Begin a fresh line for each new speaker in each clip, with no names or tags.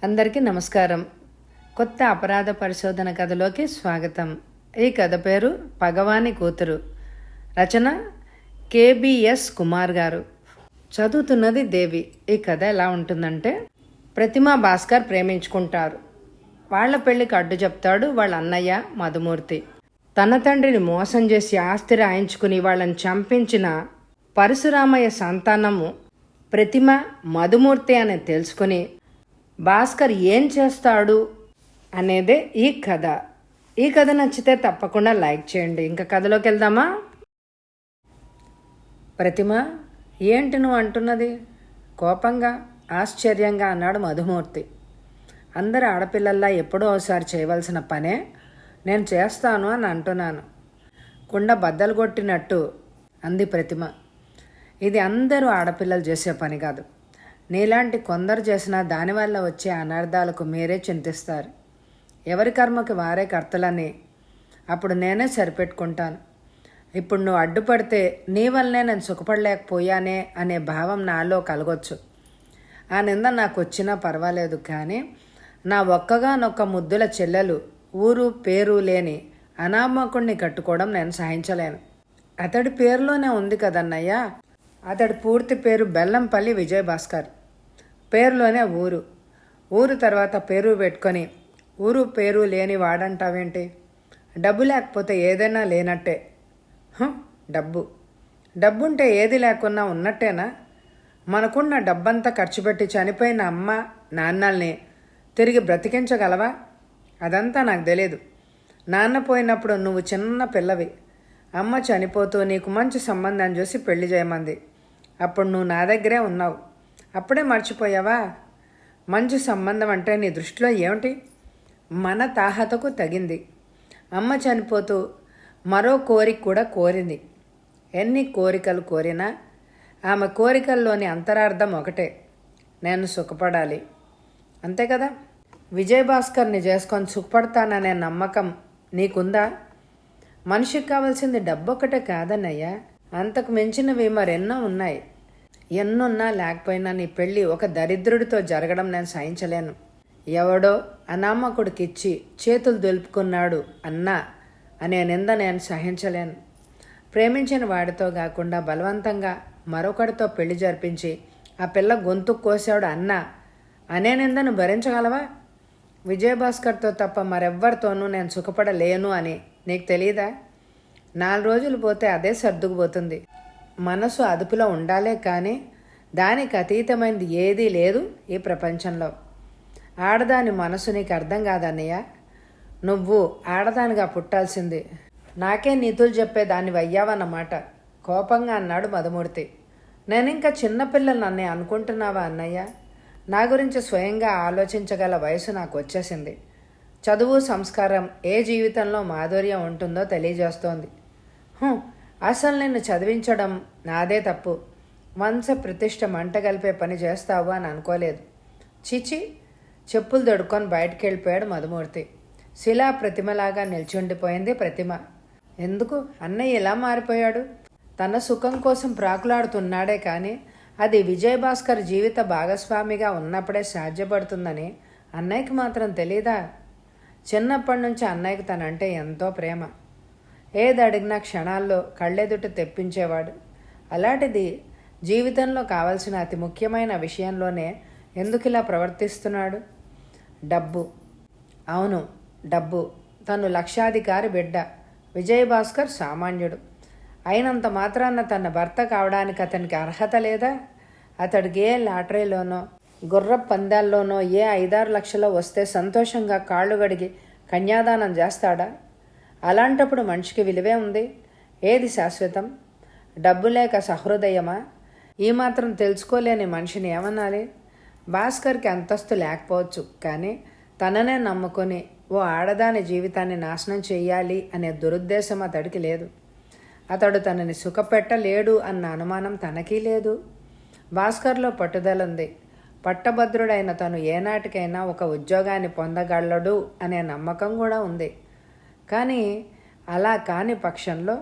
అందరికీ నమస్కారం. కొత్త అపరాధ పరిశోధన కథలోకి స్వాగతం. ఈ కథ పేరు పగవాని కూతురు. రచన కేబిఎస్ కుమార్ గారు. చదువుతున్నది దేవి. ఈ కథ ఎలా ఉంటుందంటే, ప్రతిమ భాస్కర్ ప్రేమించుకుంటారు. వాళ్ల పెళ్లికి అడ్డు చెప్తాడు వాళ్ళ అన్నయ్య మధుమూర్తి. తన తండ్రిని మోసం చేసి ఆస్తి రాయించుకుని వాళ్ళని చంపించిన పరశురామయ్య సంతానము ప్రతిమ మధుమూర్తి అని తెలుసుకుని భాస్కర్ ఏం చేస్తాడు అనేదే ఈ కథ. ఈ కథ నచ్చితే తప్పకుండా లైక్ చేయండి. ఇంకా కథలోకి వెళ్దామా? ప్రతిమ, ఏంటి నువ్వు అంటున్నది? కోపంగా ఆశ్చర్యంగా అన్నాడు మధుమూర్తి. అందరు ఆడపిల్లల్లా ఎప్పుడో ఒకసారి చేయవలసిన పనే నేను చేస్తాను అని అంటున్నాను. కుండ బద్దలు కొట్టినట్టు అంది ప్రతిమ. ఇది అందరూ ఆడపిల్లలు చేసే పని కాదు. నీలాంటి కొందరు చేసినా దానివల్ల వచ్చే అనర్థాలకు మీరే చింతిస్తారు. ఎవరి కర్మకి వారే కర్తలని అప్పుడు నేనే సరిపెట్టుకుంటాను. ఇప్పుడు నువ్వు అడ్డుపడితే నీ వల్లనే నేను సుఖపడలేకపోయానే అనే భావం నాలో కలగొచ్చు. ఆ నింద నాకు వచ్చినా పర్వాలేదు, కానీ నా ఒక్కగానొక్క ముద్దుల చెల్లెలు ఊరు పేరు లేని అనామకుణ్ణి కట్టుకోవడం నేను సహించలేను. అతడి పేరులోనే ఉంది కదన్నయ్యా. అతడి పూర్తి పేరు బెల్లంపల్లి విజయభాస్కర్. పేరులోనే ఊరు. ఊరు తర్వాత పేరు పెట్టుకొని ఊరు పేరు లేని వాడంటావేంటి? డబ్బు లేకపోతే ఏదైనా లేనట్టే. డబ్బుంటే ఏది లేకున్నా ఉన్నట్టేనా? మనకున్న డబ్బంతా ఖర్చు పెట్టి చనిపోయిన అమ్మ నాన్నల్ని తిరిగి బ్రతికించగలవా? అదంతా నాకు తెలియదు. నాన్న పోయినప్పుడు నువ్వు చిన్న పిల్లవి. అమ్మ చనిపోతూ నీకు మంచి సంబంధం చూసి పెళ్లి చేయమంది. అప్పుడు నువ్వు నా దగ్గరే ఉన్నావు. అప్పుడే మర్చిపోయావా? మంచి సంబంధం అంటే నీ దృష్టిలో ఏమిటి? మన తాహతకు తగింది. అమ్మ చనిపోతూ మరో కోరిక కూడా కోరింది. ఎన్ని కోరికలు కోరినా ఆమె కోరికల్లోని అంతరార్థం ఒకటే, నేను సుఖపడాలి. అంతే కదా? విజయభాస్కర్ని చేసుకొని సుఖపడతాననే నమ్మకం నీకుందా? మనిషికి కావాల్సింది డబ్బు ఒకటే కాదన్నయ్యా, అంతకు మించినవి మరెన్నో ఉన్నాయి. ఎన్నున్నా లేకపోయినా నీ పెళ్ళి ఒక దరిద్రుడితో జరగడం నేను సహించలేను. ఎవడో అనామకుడికిచ్చి చేతులు దులుపుకున్నాడు అన్నా అనే నింద నేను సహించలేను. ప్రేమించిన వాడితో కాకుండా బలవంతంగా మరొకడితో పెళ్లి జరిపించి ఆ పిల్ల గొంతు కోసాడు అన్నా అనే నిందను భరించగలవా? విజయభాస్కర్తో తప్ప మరెవ్వరితోనూ నేను సుఖపడలేను అని నీకు తెలియదా? 4 రోజులు పోతే అదే సర్దుకుపోతుంది. మనసు అదుపులో ఉండాలే కానీ దానికి అతీతమైనది ఏదీ లేదు ఈ ప్రపంచంలో. ఆడదాని మనసు నీకు అర్థం కాదన్నయ్య. నువ్వు ఆడదానిగా పుట్టాల్సింది. నాకే నీతులు చెప్పేదాన్ని అయ్యావన్నమాట కోపంగా అన్నాడు మధుమూర్తి. నేనింకా చిన్నపిల్లలన్నీ అనుకుంటున్నావా అన్నయ్య? నా గురించి స్వయంగా ఆలోచించగల వయసు నాకు వచ్చేసింది. చదువు సంస్కారం ఏ జీవితంలో మాధుర్యం ఉంటుందో తెలియజేస్తోంది. అసలు నిన్ను చదివించడం నాదే తప్పు. వంశ ప్రతిష్ట మంట కలిపే పని చేస్తావు అని అనుకోలేదు. చిచి, చెప్పులు దొడుక్కొని బయటికి వెళ్ళిపోయాడు మధుమూర్తి. శిలా ప్రతిమలాగా నిల్చుండిపోయింది ప్రతిమ. ఎందుకు అన్నయ్య ఇలా మారిపోయాడు? తన సుఖం కోసం ప్రాకులాడుతున్నాడే కానీ అది విజయభాస్కర్ జీవిత భాగస్వామిగా ఉన్నప్పుడే సాధ్యపడుతుందని అన్నయ్యకి మాత్రం తెలీదా? చిన్నప్పటి నుంచి అన్నయ్యకి తనంటే ఎంతో ప్రేమ. ఏది అడిగినా క్షణాల్లో కళ్ళెదుట తెప్పించేవాడు. అలాంటిది జీవితంలో కావలసిన అతి ముఖ్యమైన విషయంలోనే ఎందుకు ఇలా ప్రవర్తిస్తున్నాడు? డబ్బు. అవును, డబ్బు. తను లక్షాధికారి బిడ్డ. విజయభాస్కర్ సామాన్యుడు. అయినంత మాత్రాన తన భర్త కావడానికి అతనికి అర్హత లేదా? అతడికి ఏ లాటరీలోనో గుర్రపు పందాల్లోనో ఏ 5-6 లక్షలో వస్తే సంతోషంగా కాళ్ళు గడిగి కన్యాదానం చేస్తాడా? అలాంటప్పుడు మనిషికి విలువే ఉంది. ఏది శాశ్వతం? డబ్బు లేక సహృదయమా? ఈ మాత్రం తెలుసుకోలేని మనిషిని ఏమనాలి? భాస్కర్కి అంతస్తు లేకపోవచ్చు, కానీ తననే నమ్ముకొని ఓ ఆడదాని జీవితాన్ని నాశనం చెయ్యాలి అనే దురుద్దేశం అతడికి లేదు. అతడు తనని సుఖపెట్టలేడు అన్న అనుమానం తనకీ లేదు. భాస్కర్లో పట్టుదలుంది. పట్టభద్రుడైన తను ఏనాటికైనా ఒక ఉద్యోగాన్ని పొందగలడు అనే నమ్మకం కూడా ఉంది. కానీ అలా కాని పక్షంలో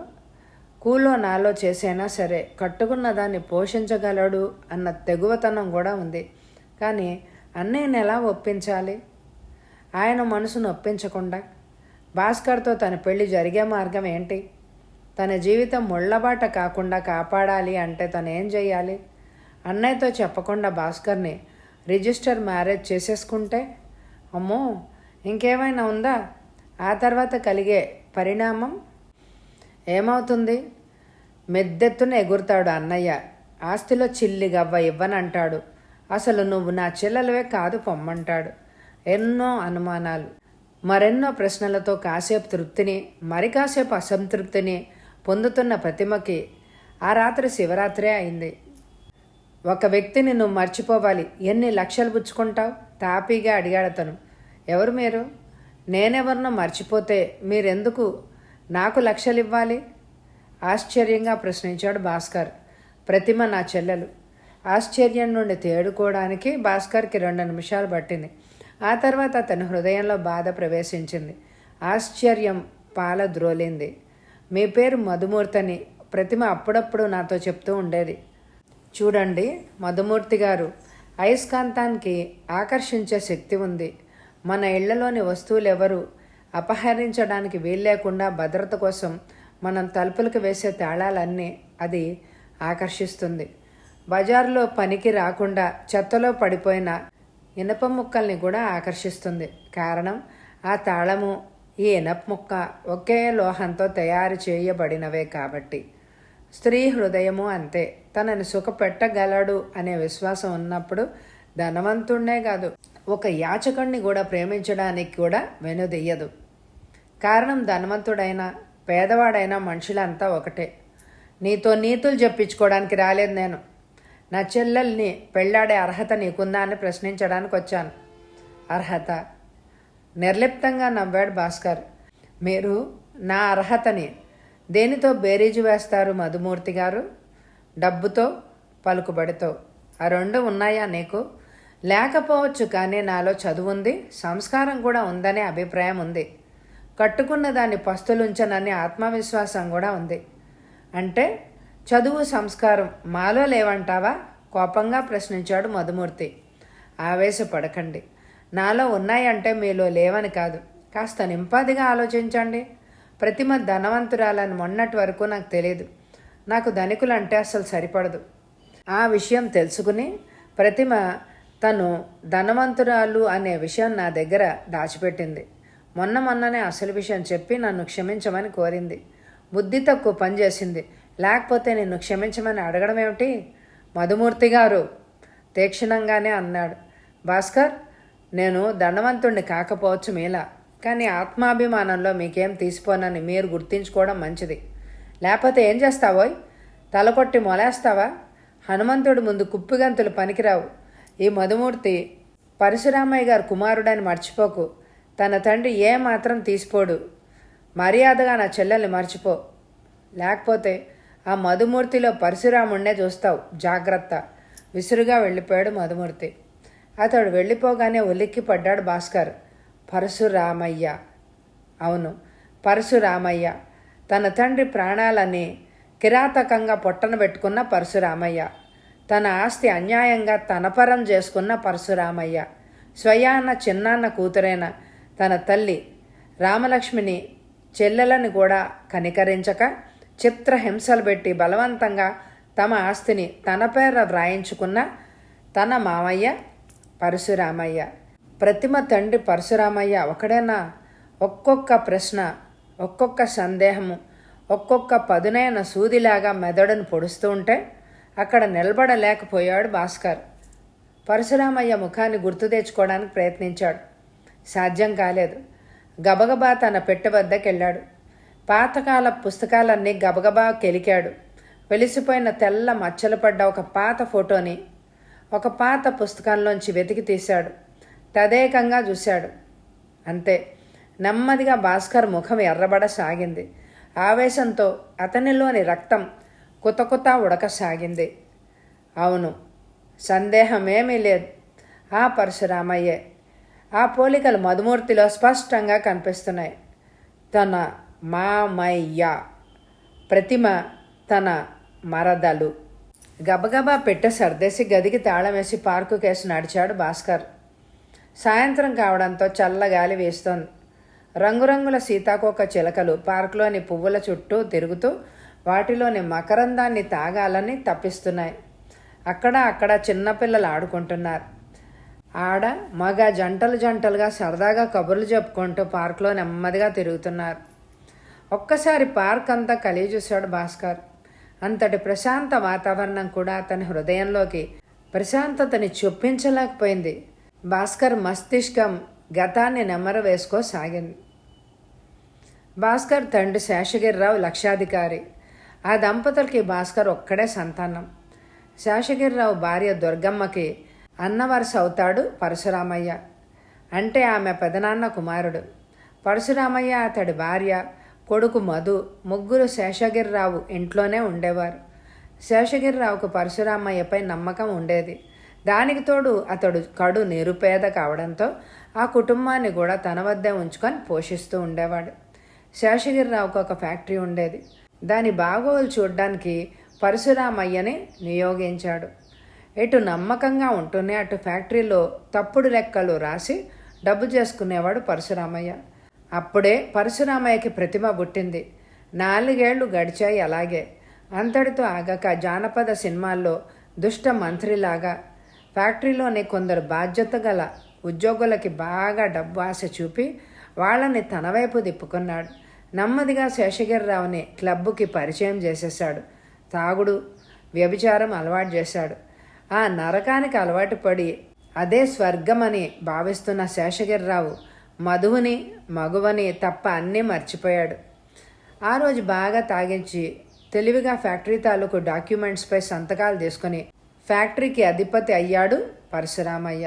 కూలో నాలో చేసైనా సరే కట్టుకున్న దాన్ని పోషించగలడు అన్న తెగువతనం కూడా ఉంది. కానీ అన్నయ్యని ఎలా ఒప్పించాలి? ఆయన మనసును ఒప్పించకుండా భాస్కర్తో తన పెళ్లి జరిగే మార్గం ఏంటి? తన జీవితం ముళ్ళబాట కాకుండా కాపాడాలి అంటే తను ఏం చేయాలి? అన్నయ్యతో చెప్పకుండా భాస్కర్ని రిజిస్టర్ మ్యారేజ్ చేసేసుకుంటే అమ్మో ఇంకేమైనా ఉందా? ఆ తర్వాత కలిగే పరిణామం ఏమవుతుంది? మెద్దెత్తున ఎగురుతాడు అన్నయ్య. ఆస్తిలో చిల్లి గవ్వ ఇవ్వనంటాడు. అసలు నువ్వు నా చెల్లెలవే కాదు పొమ్మంటాడు. ఎన్నో అనుమానాలు, మరెన్నో ప్రశ్నలతో కాసేపు తృప్తిని మరి కాసేపు అసంతృప్తిని పొందుతున్న ప్రతిమకి ఆ రాత్రి శివరాత్రే అయింది. ఒక వ్యక్తిని నువ్వు మర్చిపోవాలి, ఎన్ని లక్షలు పుచ్చుకుంటావు? తాపీగా అడిగాడతను. ఎవరు మీరు? నేనెవరినో మర్చిపోతే మీరెందుకు నాకు లక్షలు ఇవ్వాలి? ఆశ్చర్యంగా ప్రశ్నించాడు భాస్కర్. ప్రతిమ నా చెల్లెలు. ఆశ్చర్యం నుండి తేడుకోవడానికి భాస్కర్కి 2 నిమిషాలు పట్టింది. ఆ తర్వాత అతని హృదయంలో బాధ ప్రవేశించింది. ఆశ్చర్యం పాలద్రోలింది. మీ పేరు మధుమూర్తని ప్రతిమ అప్పుడప్పుడు నాతో చెప్తూ ఉండేది. చూడండి మధుమూర్తి గారు, అయస్కాంతానికి ఆకర్షించే శక్తి ఉంది. మన ఇళ్లలోని వస్తువులు ఎవరు అపహరించడానికి వీల్లేకుండా భద్రత కోసం మనం తలుపులకు వేసే తాళాలన్నీ అది ఆకర్షిస్తుంది. బజారులో పనికి రాకుండా చెత్తలో పడిపోయిన ఇనప ముక్కల్ని కూడా ఆకర్షిస్తుంది. కారణం ఆ తాళము ఈ ఇనప ముక్క ఒకే లోహంతో తయారు చేయబడినవే కాబట్టి. స్త్రీ హృదయము అంతే. తనని సుఖపెట్టగలడు అనే విశ్వాసం ఉన్నప్పుడు ధనవంతుణ్ణే కాదు, ఒక యాచకుణ్ణి కూడా ప్రేమించడానికి కూడా వెనుదీయదు. కారణం ధనవంతుడైనా పేదవాడైనా మనుషులంతా ఒకటే. నీతో నీతులు చెప్పించుకోవడానికి రాలేదు నేను. నా చెల్లెల్ని పెళ్ళాడే అర్హత నీకుందా అని ప్రశ్నించడానికి వచ్చాను. అర్హత? నిర్లిప్తంగా నవ్వాడు భాస్కర్. మీరు నా అర్హతని దేనితో బేరీజు వేస్తారు మధుమూర్తి గారు? డబ్బుతో, పలుకుబడితో. ఆ 2 ఉన్నాయా నీకు? లేకపోవచ్చు, కానీ నాలో చదువు ఉంది, సంస్కారం కూడా ఉందనే అభిప్రాయం ఉంది. కట్టుకున్న దాన్ని పస్తులుంచనని ఆత్మవిశ్వాసం కూడా ఉంది. అంటే చదువు సంస్కారం మాలో లేవంటావా? కోపంగా ప్రశ్నించాడు మధుమూర్తి. ఆవేశపడకండి. నాలో ఉన్నాయంటే మీలో లేవని కాదు. కాస్త నింపాదిగా ఆలోచించండి. ప్రతిమ ధనవంతురాలని మొన్నటి వరకు నాకు తెలియదు. నాకు ధనికులంటే అసలు సరిపడదు. ఆ విషయం తెలుసుకుని ప్రతిమ తను ధనవంతురాలు అనే విషయం నా దగ్గర దాచిపెట్టింది. మొన్ననే అసలు విషయం చెప్పి నన్ను క్షమించమని కోరింది. బుద్ధి తక్కువ పనిచేసింది. లేకపోతే నిన్ను క్షమించమని అడగడం ఏమిటి? మధుమూర్తి గారు తీక్షణంగానే అన్నాడు. భాస్కర్, నేను ధనవంతుణ్ణి కాకపోవచ్చు మీలా, కానీ ఆత్మాభిమానంలో మీకేం తీసిపోనని మీరు గుర్తించుకోవడం మంచిది. లేకపోతే ఏం చేస్తావోయ్? తలకొట్టి మొలేస్తావా? హనుమంతుడి ముందు కుప్పిగంతులు పనికిరావు. ఈ మధుమూర్తి పరశురామయ్య గారు కుమారుడని మర్చిపోకు. తన తండ్రి ఏ మాత్రం తీసిపోడు. మర్యాదగా నా చెల్లెల్ని మర్చిపో. లేకపోతే ఆ మధుమూర్తిలో పరశురాముణ్ణే చూస్తావు. జాగ్రత్త. విసురుగా వెళ్ళిపోయాడు మధుమూర్తి. అతడు వెళ్ళిపోగానే ఉలిక్కి పడ్డాడు భాస్కర్. పరశురామయ్య. అవును, పరశురామయ్య. తన తండ్రి ప్రాణాలని కిరాతకంగా పొట్టన పెట్టుకున్న పరశురామయ్య. తన ఆస్తి అన్యాయంగా తనపరం చేసుకున్న పరశురామయ్య. స్వయాన చిన్నాన్న కూతురైన తన తల్లి రామలక్ష్మిని చెల్లెలని కూడా కనికరించక చిత్రహింసలు పెట్టి బలవంతంగా తమ ఆస్తిని తన పేర వ్రాయించుకున్న తన మామయ్య పరశురామయ్య. ప్రతిమ తండ్రి పరశురామయ్య ఒకడేనా? ఒక్కొక్క ప్రశ్న, ఒక్కొక్క సందేహము, ఒక్కొక్క పదునైన సూదిలాగా మెదడును పొడుస్తూ ఉంటే అక్కడ నిలబడలేకపోయాడు భాస్కర్. పరశురామయ్య ముఖాన్ని గుర్తు తెచ్చుకోవడానికి ప్రయత్నించాడు. సాధ్యం కాలేదు. గబగబా తన పెట్టె వద్దకెళ్ళాడు. పాతకాల పుస్తకాలన్నీ గబగబా కెలికాడు. వెలిసిపోయిన తెల్ల మచ్చలు పడ్డ ఒక పాత ఫోటోని ఒక పాత పుస్తకంలోంచి వెతికి తీశాడు. తదేకంగా చూశాడు. అంతే. నెమ్మదిగా భాస్కర్ ముఖం ఎర్రబడసాగింది. ఆవేశంతో అతనిలోని రక్తం కుతకుత ఉడకసాగింది. అవును, సందేహమేమీ లేదు, ఆ పరశురామయ్యే. ఆ పోలికలు మధుమూర్తిలో స్పష్టంగా కనిపిస్తున్నాయి. తన మామయ్య, ప్రతిమ తన మరదలు. గబగబా పెట్టె సర్దేసి గదికి తాళం వేసి పార్కు కేసు నడిచాడు భాస్కర్. సాయంత్రం కావడంతో చల్లగాలి వేస్తోంది. రంగురంగుల సీతాకోక చిలకలు పార్కులోని పువ్వుల చుట్టూ తిరుగుతూ వాటిలోని మకరందాన్ని తాగాలని తప్పిస్తున్నాయి. అక్కడ చిన్నపిల్లలు ఆడుకుంటున్నారు. ఆడ మగ జంటలు జంటలుగా సరదాగా కబుర్లు చెప్పుకుంటూ పార్కులో నెమ్మదిగా తిరుగుతున్నారు. ఒక్కసారి పార్క్ అంతా కలిగి చూశాడు భాస్కర్. అంతటి ప్రశాంత వాతావరణం కూడా అతని హృదయంలోకి ప్రశాంతతని చొప్పించలేకపోయింది. భాస్కర్ మస్తిష్కం గతాన్ని నెమ్మర వేసుకోసాగింది. భాస్కర్ తండ్రి శేషగిరిరావు లక్షాధికారి. ఆ దంపతులకి భాస్కర్ ఒక్కడే సంతానం. శేషగిరిరావు భార్య దుర్గమ్మకి అన్నవరస అవుతాడు పరశురామయ్య. అంటే ఆమె పెదనాన్న కుమారుడు. పరశురామయ్య, అతడి భార్య, కొడుకు మధు ముగ్గురు శేషగిరిరావు ఇంట్లోనే ఉండేవారు. శేషగిరిరావుకు పరశురామయ్యపై నమ్మకం ఉండేది. దానికి తోడు అతడు కడు నిరుపేద కావడంతో ఆ కుటుంబాన్ని కూడా తన వద్దే ఉంచుకొని పోషిస్తూ ఉండేవాడు. శేషగిరిరావుకు ఒక ఫ్యాక్టరీ ఉండేది. దాని బాగోగులు చూడ్డానికి పరశురామయ్యని నియోగించాడు. ఎటు నమ్మకంగా ఉంటూనే అటు ఫ్యాక్టరీలో తప్పుడు లెక్కలు రాసి డబ్బు చేసుకునేవాడు పరశురామయ్య. అప్పుడే పరశురామయ్యకి ప్రతిమ పుట్టింది. 4 ఏళ్లు గడిచాయి అలాగే. అంతటితో ఆగక జానపద సినిమాల్లో దుష్ట మంత్రిలాగా ఫ్యాక్టరీలోని కొందరు బాధ్యత గల ఉద్యోగులకి బాగా డబ్బు ఆశ చూపి వాళ్ళని తన వైపు తిప్పుకున్నాడు. నెమ్మదిగా శేషగిరిరావుని క్లబ్బుకి పరిచయం చేసేశాడు. తాగుడు, వ్యభిచారం అలవాటు చేశాడు. ఆ నరకానికి అలవాటు పడి అదే స్వర్గమని భావిస్తున్న శేషగిరిరావు మధువుని, మగువని తప్ప అన్నీ మర్చిపోయాడు. ఆ రోజు బాగా తాగించి తెలివిగా ఫ్యాక్టరీ తాలూకు డాక్యుమెంట్స్పై సంతకాలు తీసుకుని ఫ్యాక్టరీకి అధిపతి అయ్యాడు పరశురామయ్య.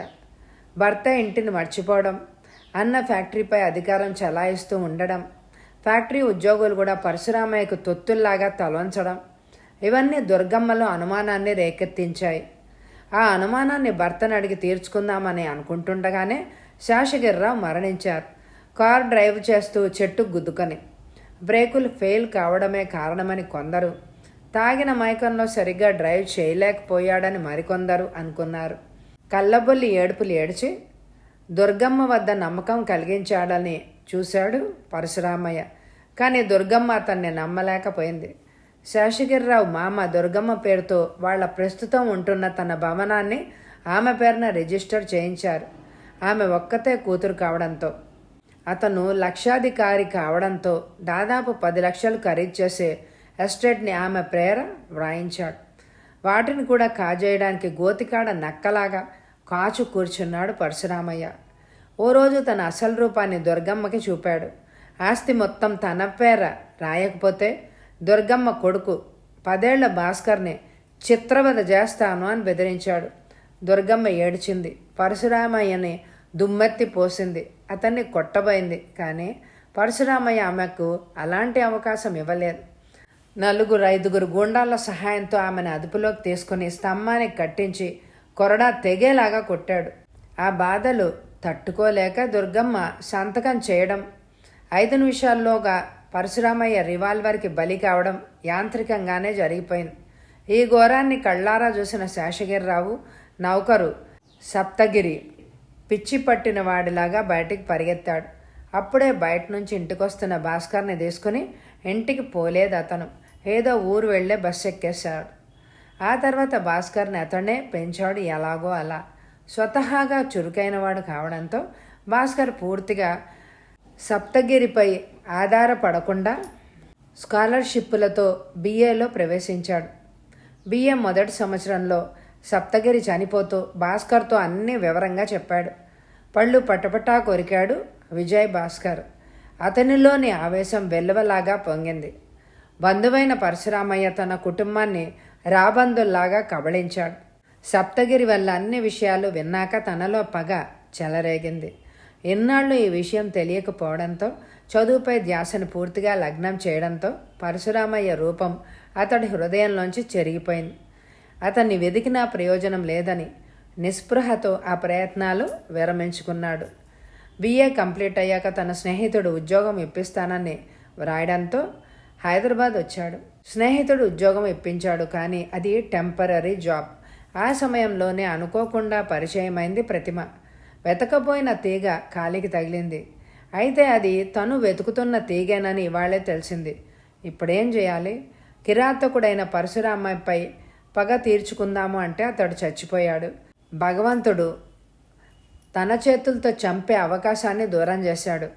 భర్త ఇంటిని మర్చిపోవడం, అన్న ఫ్యాక్టరీపై అధికారం చలాయిస్తూ ఉండడం, ఫ్యాక్టరీ ఉద్యోగులు కూడా పరశురామయ్యకు తొత్తుల్లాగా తలవంచడం, ఇవన్నీ దుర్గమ్మలో అనుమానాన్ని రేకెత్తించాయి. ఆ అనుమానాన్ని భర్తను అడిగి తీర్చుకుందామని అనుకుంటుండగానే శేషగిరిరావు మరణించారు. కారు డ్రైవ్ చేస్తూ చెట్టు గుద్దుకొని. బ్రేకులు ఫెయిల్ కావడమే కారణమని కొందరు, తాగిన మైకంలో సరిగ్గా డ్రైవ్ చేయలేకపోయాడని మరికొందరు అనుకున్నారు. కళ్ళబొల్లి ఏడుపులు ఏడ్చి దుర్గమ్మ వద్ద నమ్మకం కలిగించాడని చూశాడు పరశురామయ్య. కానీ దుర్గమ్మ అతన్ని నమ్మలేకపోయింది. శేషగిరిరావు మామ దుర్గమ్మ పేరుతో వాళ్ళ ప్రస్తుతం ఉంటున్న తన భవనాన్ని ఆమె పేరున రిజిస్టర్ చేయించారు. ఆమె ఒక్కతే కూతురు కావడంతో, అతను లక్షాధికారి కావడంతో దాదాపు 10 లక్షలు ఖరీదు చేసే ఎస్టేట్ని ఆమె ప్రేర వ్రాయించాడు. వాటిని కూడా కాజేయడానికి గోతికాడ నక్కలాగా కాచు కూర్చున్నాడు పరశురామయ్య. ఓ రోజు తన అసలు రూపాన్ని దుర్గమ్మకి చూపాడు. ఆస్తి మొత్తం తన పేర రాయకపోతే దుర్గమ్మ కొడుకు 10 ఏళ్ల భాస్కర్ని చిత్రవద చేస్తాను అని బెదిరించాడు. దుర్గమ్మ ఏడ్చింది. పరశురామయ్యని దుమ్మెత్తి పోసింది. అతన్ని కొట్టబోయింది. కానీ పరశురామయ్య ఆమెకు అలాంటి అవకాశం ఇవ్వలేదు. 4-5 గూండాల సహాయంతో ఆమెను అదుపులోకి తీసుకుని స్తంభానికి కట్టించి కొరడా తెగేలాగా కొట్టాడు. ఆ బాధలు తట్టుకోలేక దుర్గమ్మ సంతకం చేయడం, 5 నిమిషాల్లోగా పరశురామయ్య రివాల్వర్కి బలి కావడం యాంత్రికంగానే జరిగిపోయింది. ఈ ఘోరాన్ని కళ్ళారా చూసిన శేషగిరిరావు నౌకరు సప్తగిరి పిచ్చి పట్టిన వాడిలాగా బయటికి పరిగెత్తాడు. అప్పుడే బయట నుంచి ఇంటికొస్తున్న భాస్కర్ని తీసుకుని ఇంటికి పోలేదు అతను. ఏదో ఊరు వెళ్ళే బస్సు ఎక్కేశాడు. ఆ తర్వాత భాస్కర్ని అతనే పెంచాడు ఎలాగో అలా. స్వతహాగా చురుకైనవాడు కావడంతో భాస్కర్ పూర్తిగా సప్తగిరిపై ఆధారపడకుండా స్కాలర్షిప్పులతో BAలో ప్రవేశించాడు. BA మొదటి సంవత్సరంలో సప్తగిరి చనిపోతూ భాస్కర్తో అన్నీ వివరంగా చెప్పాడు. పళ్ళు పటపటా కొరికాడు విజయ్ భాస్కర్. అతనిలోని ఆవేశం వెల్లువలాగా పొంగింది. బంధువైన పరశురామయ్య తన కుటుంబాన్ని రాబందుల్లాగా కబళించాడు. సప్తగిరి వల్ల అన్ని విషయాలు విన్నాక తనలో పగ చెలరేగింది. ఎన్నాళ్ళు ఈ విషయం తెలియకపోవడంతో, చదువుపై ధ్యాసను పూర్తిగా లగ్నం చేయడంతో పరశురామయ్య రూపం అతడి హృదయంలోంచి చెరిగిపోయింది. అతన్ని వెదికినా ప్రయోజనం లేదని నిస్పృహతో ఆ ప్రయత్నాలు విరమించుకున్నాడు. BA కంప్లీట్ అయ్యాక తన స్నేహితుడు ఉద్యోగం ఇప్పిస్తానని వ్రాయడంతో హైదరాబాద్ వచ్చాడు. స్నేహితుడు ఉద్యోగం ఇప్పించాడు. కానీ అది టెంపరరీ జాబ్. ఆ సమయంలోనే అనుకోకుండా పరిచయమైంది ప్రతిమ. వెతకపోయిన తీగ కాలికి తగిలింది. అయితే అది తను వెతుకుతున్న తీగేనని ఇవాళే తెలిసింది. ఇప్పుడేం చేయాలి? కిరాతకుడైన పరశురామపై పగ తీర్చుకుందాము అంటే అతడు చచ్చిపోయాడు. భగవంతుడు తన చేతులతో చంపే అవకాశాన్ని దూరం చేశాడు.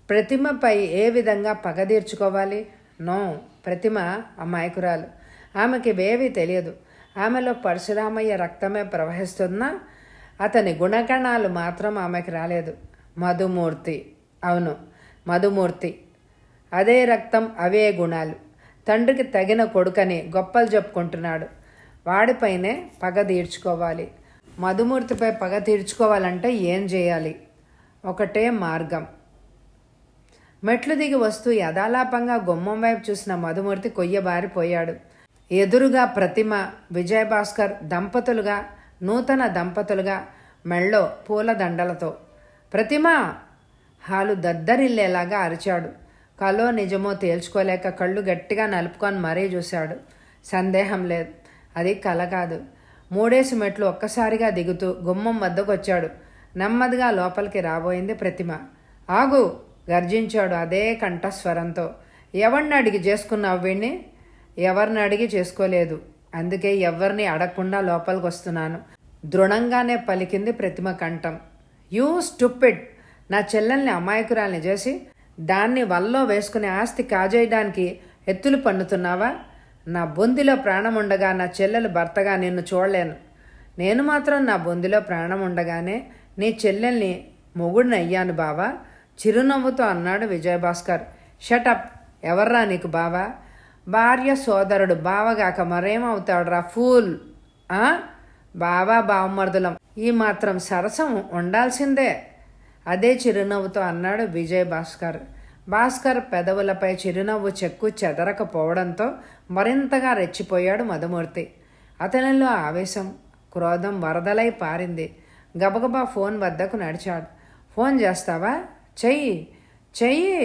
ప్రతిమపై ఏ విధంగా పగ తీర్చుకోవాలి? నో, ప్రతిమ అమాయకురాలు. ఆమెకి వేవి తెలియదు. ఆమెలో పరశురామయ్య రక్తమే ప్రవహిస్తున్నా అతని గుణగణాలు మాత్రం ఆమెకి రాలేదు. మధుమూర్తి, అవును మధుమూర్తి. అదే రక్తం, అవే గుణాలు. తండ్రికి తగిన కొడుకని గొప్పలు చెప్పుకుంటున్నాడు. వాడిపైనే పగ తీర్చుకోవాలి. మధుమూర్తిపై పగ తీర్చుకోవాలంటే ఏం చేయాలి? ఒకటే మార్గం. మెట్లు దిగి వస్తూ యథాలాపంగా గుమ్మం వైపు చూసిన మధుమూర్తి కొయ్యబారిపోయాడు. ఎదురుగా ప్రతిమ, విజయభాస్కర్ దంపతులుగా, నూతన దంపతులుగా, మెళ్ళో పూలదండలతో. ప్రతిమ! హాలు దద్దరిల్లేలాగా అరిచాడు. కలో నిజమో తేల్చుకోలేక కళ్ళు గట్టిగా నలుపుకొని మరీ చూశాడు. సందేహం లేదు, అది కల కాదు. 3 మెట్లు ఒక్కసారిగా దిగుతూ గుమ్మం వద్దకొచ్చాడు. నెమ్మదిగా లోపలికి రాబోయింది ప్రతిమ. ఆగు! గర్జించాడు అదే కంఠస్వరంతో. ఎవరిని అడిగి చేసుకున్నావు వీణ్ణి? ఎవరిని అడిగి చేసుకోలేదు. అందుకే ఎవరిని అడగకుండా లోపలికి వస్తున్నాను. దృఢంగానే పలికింది ప్రతిమ కంఠం. You stupid! నా చెల్లెల్ని అమాయకురాల్ని చేసి దాన్ని వల్లో వేసుకునే ఆస్తి కాజేయడానికి ఎత్తులు పన్నుతున్నావా? నా బొందిలో ప్రాణం ఉండగా నా చెల్లెలు భర్తగా నిన్ను చూడలేను. నేను మాత్రం నా బొందిలో ప్రాణం ఉండగానే నీ చెల్లెల్ని మొగుడిని అయ్యాను బావా, చిరునవ్వుతో అన్నాడు విజయభాస్కర్. షటప్! ఎవర్రా నీకు బావా? భార్య సోదరుడు బావగాక మరేమవుతాడురా ఫూల్! బావా బావమర్దులం, ఈ మాత్రం సరసం ఉండాల్సిందే. అదే చిరునవ్వుతో అన్నాడు విజయభాస్కర్. భాస్కర్ పెదవులపై చిరునవ్వు చెక్కు చెదరకపోవడంతో మరింతగా రెచ్చిపోయాడు మధుమూర్తి. అతనిలో ఆవేశం, క్రోధం వరదలై పారింది. గబగబా ఫోన్ వద్దకు నడిచాడు. ఫోన్ చేస్తావా? చెయ్యి చెయ్యి,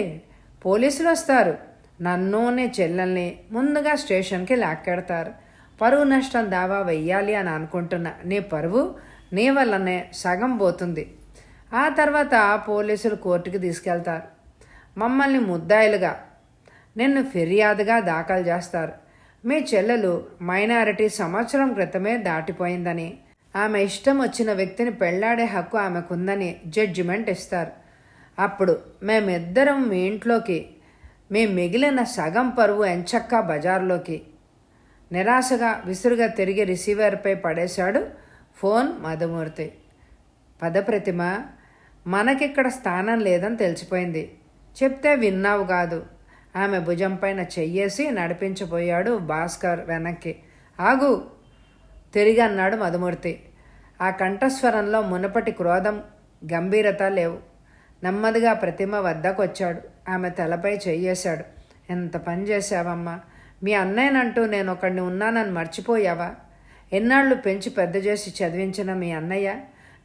పోలీసులు వస్తారు. నన్ను నీ చెల్లెల్ని ముందుగా స్టేషన్కి లాక్కెడతారు. పరువు నష్టం దావా వెయ్యాలి అని అనుకుంటున్నా నీ పరువు నీ వల్లనే సగం పోతుంది. ఆ తర్వాత పోలీసులు కోర్టుకి తీసుకెళ్తారు. మమ్మల్ని ముద్దాయిలుగా, నిన్ను ఫిర్యాదుగా దాఖలు చేస్తారు. మీ చెల్లెలు మైనారిటీ సంవత్సరం క్రితమే దాటిపోయిందని, ఆమె ఇష్టం వచ్చిన వ్యక్తిని పెళ్లాడే హక్కు ఆమెకుందని జడ్జిమెంట్ ఇస్తారు. అప్పుడు మేమిద్దరం మీ ఇంట్లోకి, మీ మిగిలిన సగం పరువు ఎంచక్కా బజార్లోకి. నిరాశగా విసురుగా తిరిగి రిసీవర్పై పడేశాడు ఫోన్ మధుమూర్తి. పదప్రతిమ, మనకిక్కడ స్థానం లేదని తెలిసిపోయింది. చెప్తే విన్నావు కాదు. ఆమె భుజంపైన చెయ్యేసి నడిపించబోయాడు భాస్కర్ వెనక్కి. ఆగు! తిరిగి అన్నాడు మధుమూర్తి. ఆ కంఠస్వరంలో మునపటి క్రోధం, గంభీరత లేవు. నెమ్మదిగా ప్రతిమ వద్దకు వచ్చాడు. ఆమె తలపై చెయ్యేశాడు. ఎంత పని చేశావమ్మా! మీ అన్నయ్యనంటూ నేను ఒకడిని ఉన్నానని మర్చిపోయావా? ఎన్నాళ్ళు పెంచి పెద్ద చేసి చదివించిన మీ అన్నయ్య,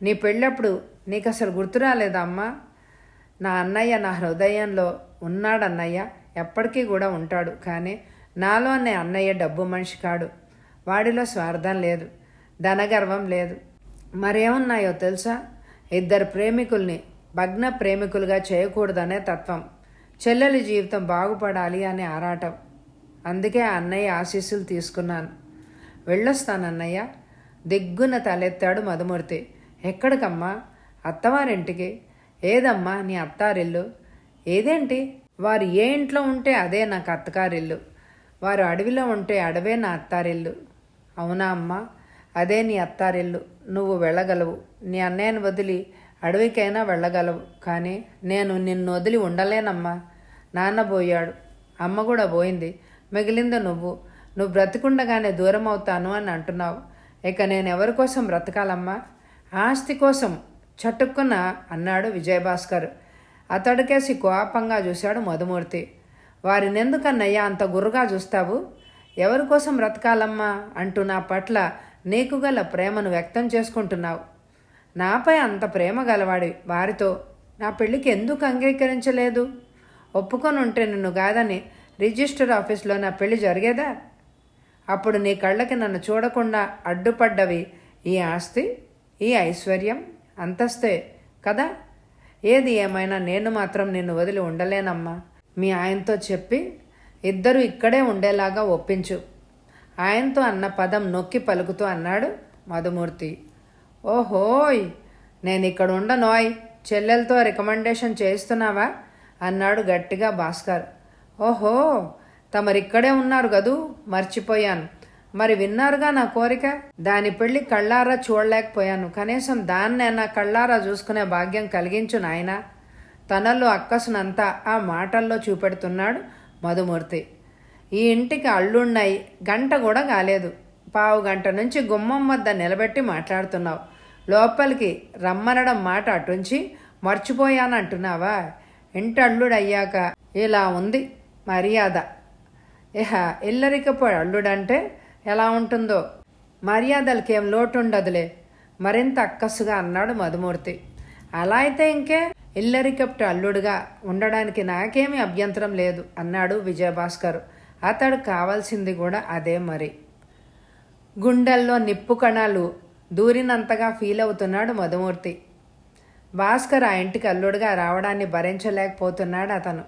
నీ పెళ్ళప్పుడు నీకు అసలు గుర్తురాలేదా అమ్మా? నా అన్నయ్య నా హృదయంలో ఉన్నాడన్నయ్య, ఎప్పటికీ కూడా ఉంటాడు. కానీ నాలోనే అన్నయ్య డబ్బు మనిషి కాడు. వాడిలో స్వార్థం లేదు, ధనగర్వం లేదు. మరేమున్నాయో తెలుసా? 2 ప్రేమికుల్ని భగ్న ప్రేమికులుగా చేయకూడదనే తత్వం, చెల్లెలి జీవితం బాగుపడాలి అనే ఆరాటం. అందుకే ఆ అన్నయ్య ఆశీస్సులు తీసుకున్నాను. వెళ్ళొస్తానన్నయ్య. దిగ్గున తలెత్తాడు మధుమూర్తి. ఎక్కడికమ్మా? అత్తవారింటికి. ఏదమ్మా నీ అత్తారిల్లు? ఏదేంటి? వారు ఏ ఇంట్లో ఉంటే అదే నాకు అత్తగారిల్లు. వారు అడవిలో ఉంటే అడవే నా అత్తారిల్లు. అవునా అమ్మా? అదే నీ అత్తారిల్లు. నువ్వు వెళ్ళగలవు. నీ అన్నయ్యను వదిలి అడవికైనా వెళ్ళగలవు. కానీ నేను నిన్ను వదిలి ఉండలేనమ్మా. నాన్న పోయాడు, అమ్మ కూడా పోయింది. మిగిలింది నువ్వు. నువ్వు బ్రతికుండగానే దూరం అవుతాను అని అంటున్నావు. ఇక నేను ఎవరి కోసం బ్రతకాలమ్మా? ఆస్తి కోసం చటుక్కున అన్నాడు విజయభాస్కర్. అతడికేసి కోపంగా చూశాడు మధుమూర్తి. వారినెందుకన్నయ్యా అంత గుర్రుగా చూస్తావు? ఎవరి కోసం బ్రతకాలమ్మా అంటూ నా పట్ల నీకు గల ప్రేమను వ్యక్తం చేసుకుంటున్నావు. నాపై అంత ప్రేమ గలవాడి వారితో నా పెళ్ళికి ఎందుకు అంగీకరించలేదు? ఒప్పుకొని ఉంటే నిన్ను కాదని రిజిస్టర్ ఆఫీస్లో నా పెళ్లి జరిగేదా? అప్పుడు నీ కళ్ళకి నన్ను చూడకుండా అడ్డుపడ్డవి ఈ ఆస్తి, ఈ ఐశ్వర్యం, అంతస్తే. కదా. ఏది ఏమైనా నేను మాత్రం నిన్ను వదిలి ఉండలేనమ్మా. మీ ఆయనతో చెప్పి ఇద్దరు ఇక్కడే ఉండేలాగా ఒప్పించు. ఆయనతో అన్న పదం నొక్కి పలుకుతూ అన్నాడు మధుమూర్తి. ఓహోయ్, నేను ఇక్కడ ఉండనోయ్, చెల్లెలతో రికమెండేషన్ చేస్తున్నావా అన్నాడు గట్టిగా భాస్కర్. ఓహో, తమరిక్కడే ఉన్నారు కదూ, మర్చిపోయాను. మరి విన్నారుగా నా కోరిక. దాని పెళ్లి కళ్ళారా చూడలేకపోయాను. కనీసం దాన్నైనా కళ్ళారా చూసుకునే భాగ్యం కలిగించు నాయనా. తనలో అక్కసునంతా ఆ మాటల్లో చూపెడుతున్నాడు మధుమూర్తి. ఈ ఇంటికి అల్లున్నాయి, గంట కూడా కాలేదు. పావు గంట నుంచి గుమ్మం వద్ద నిలబెట్టి మాట్లాడుతున్నావు. లోపలికి రమ్మనడం మాట అటుంచి మర్చిపోయానంటున్నావా? ఇంటి అల్లుడయ్యాక ఇలా ఉంది మర్యాద. ఇహ ఇల్లరికపోయి అల్లుడంటే ఎలా ఉంటుందో. మర్యాదలకేం లోటుండదులే, మరింత అక్కసుగా అన్నాడు మధుమూర్తి. అలా అయితే ఇంకే, ఇల్లరికప్టు అల్లుడుగా ఉండడానికి నాకేమీ అభ్యంతరం లేదు అన్నాడు విజయభాస్కర్. అతడు కావాల్సింది కూడా అదే మరి. గుండెల్లో నిప్పు కణాలు దూరినంతగా ఫీల్ అవుతున్నాడు మధుమూర్తి. భాస్కర్ ఆ ఇంటికి అల్లుడుగా రావడాన్ని భరించలేకపోతున్నాడు అతను.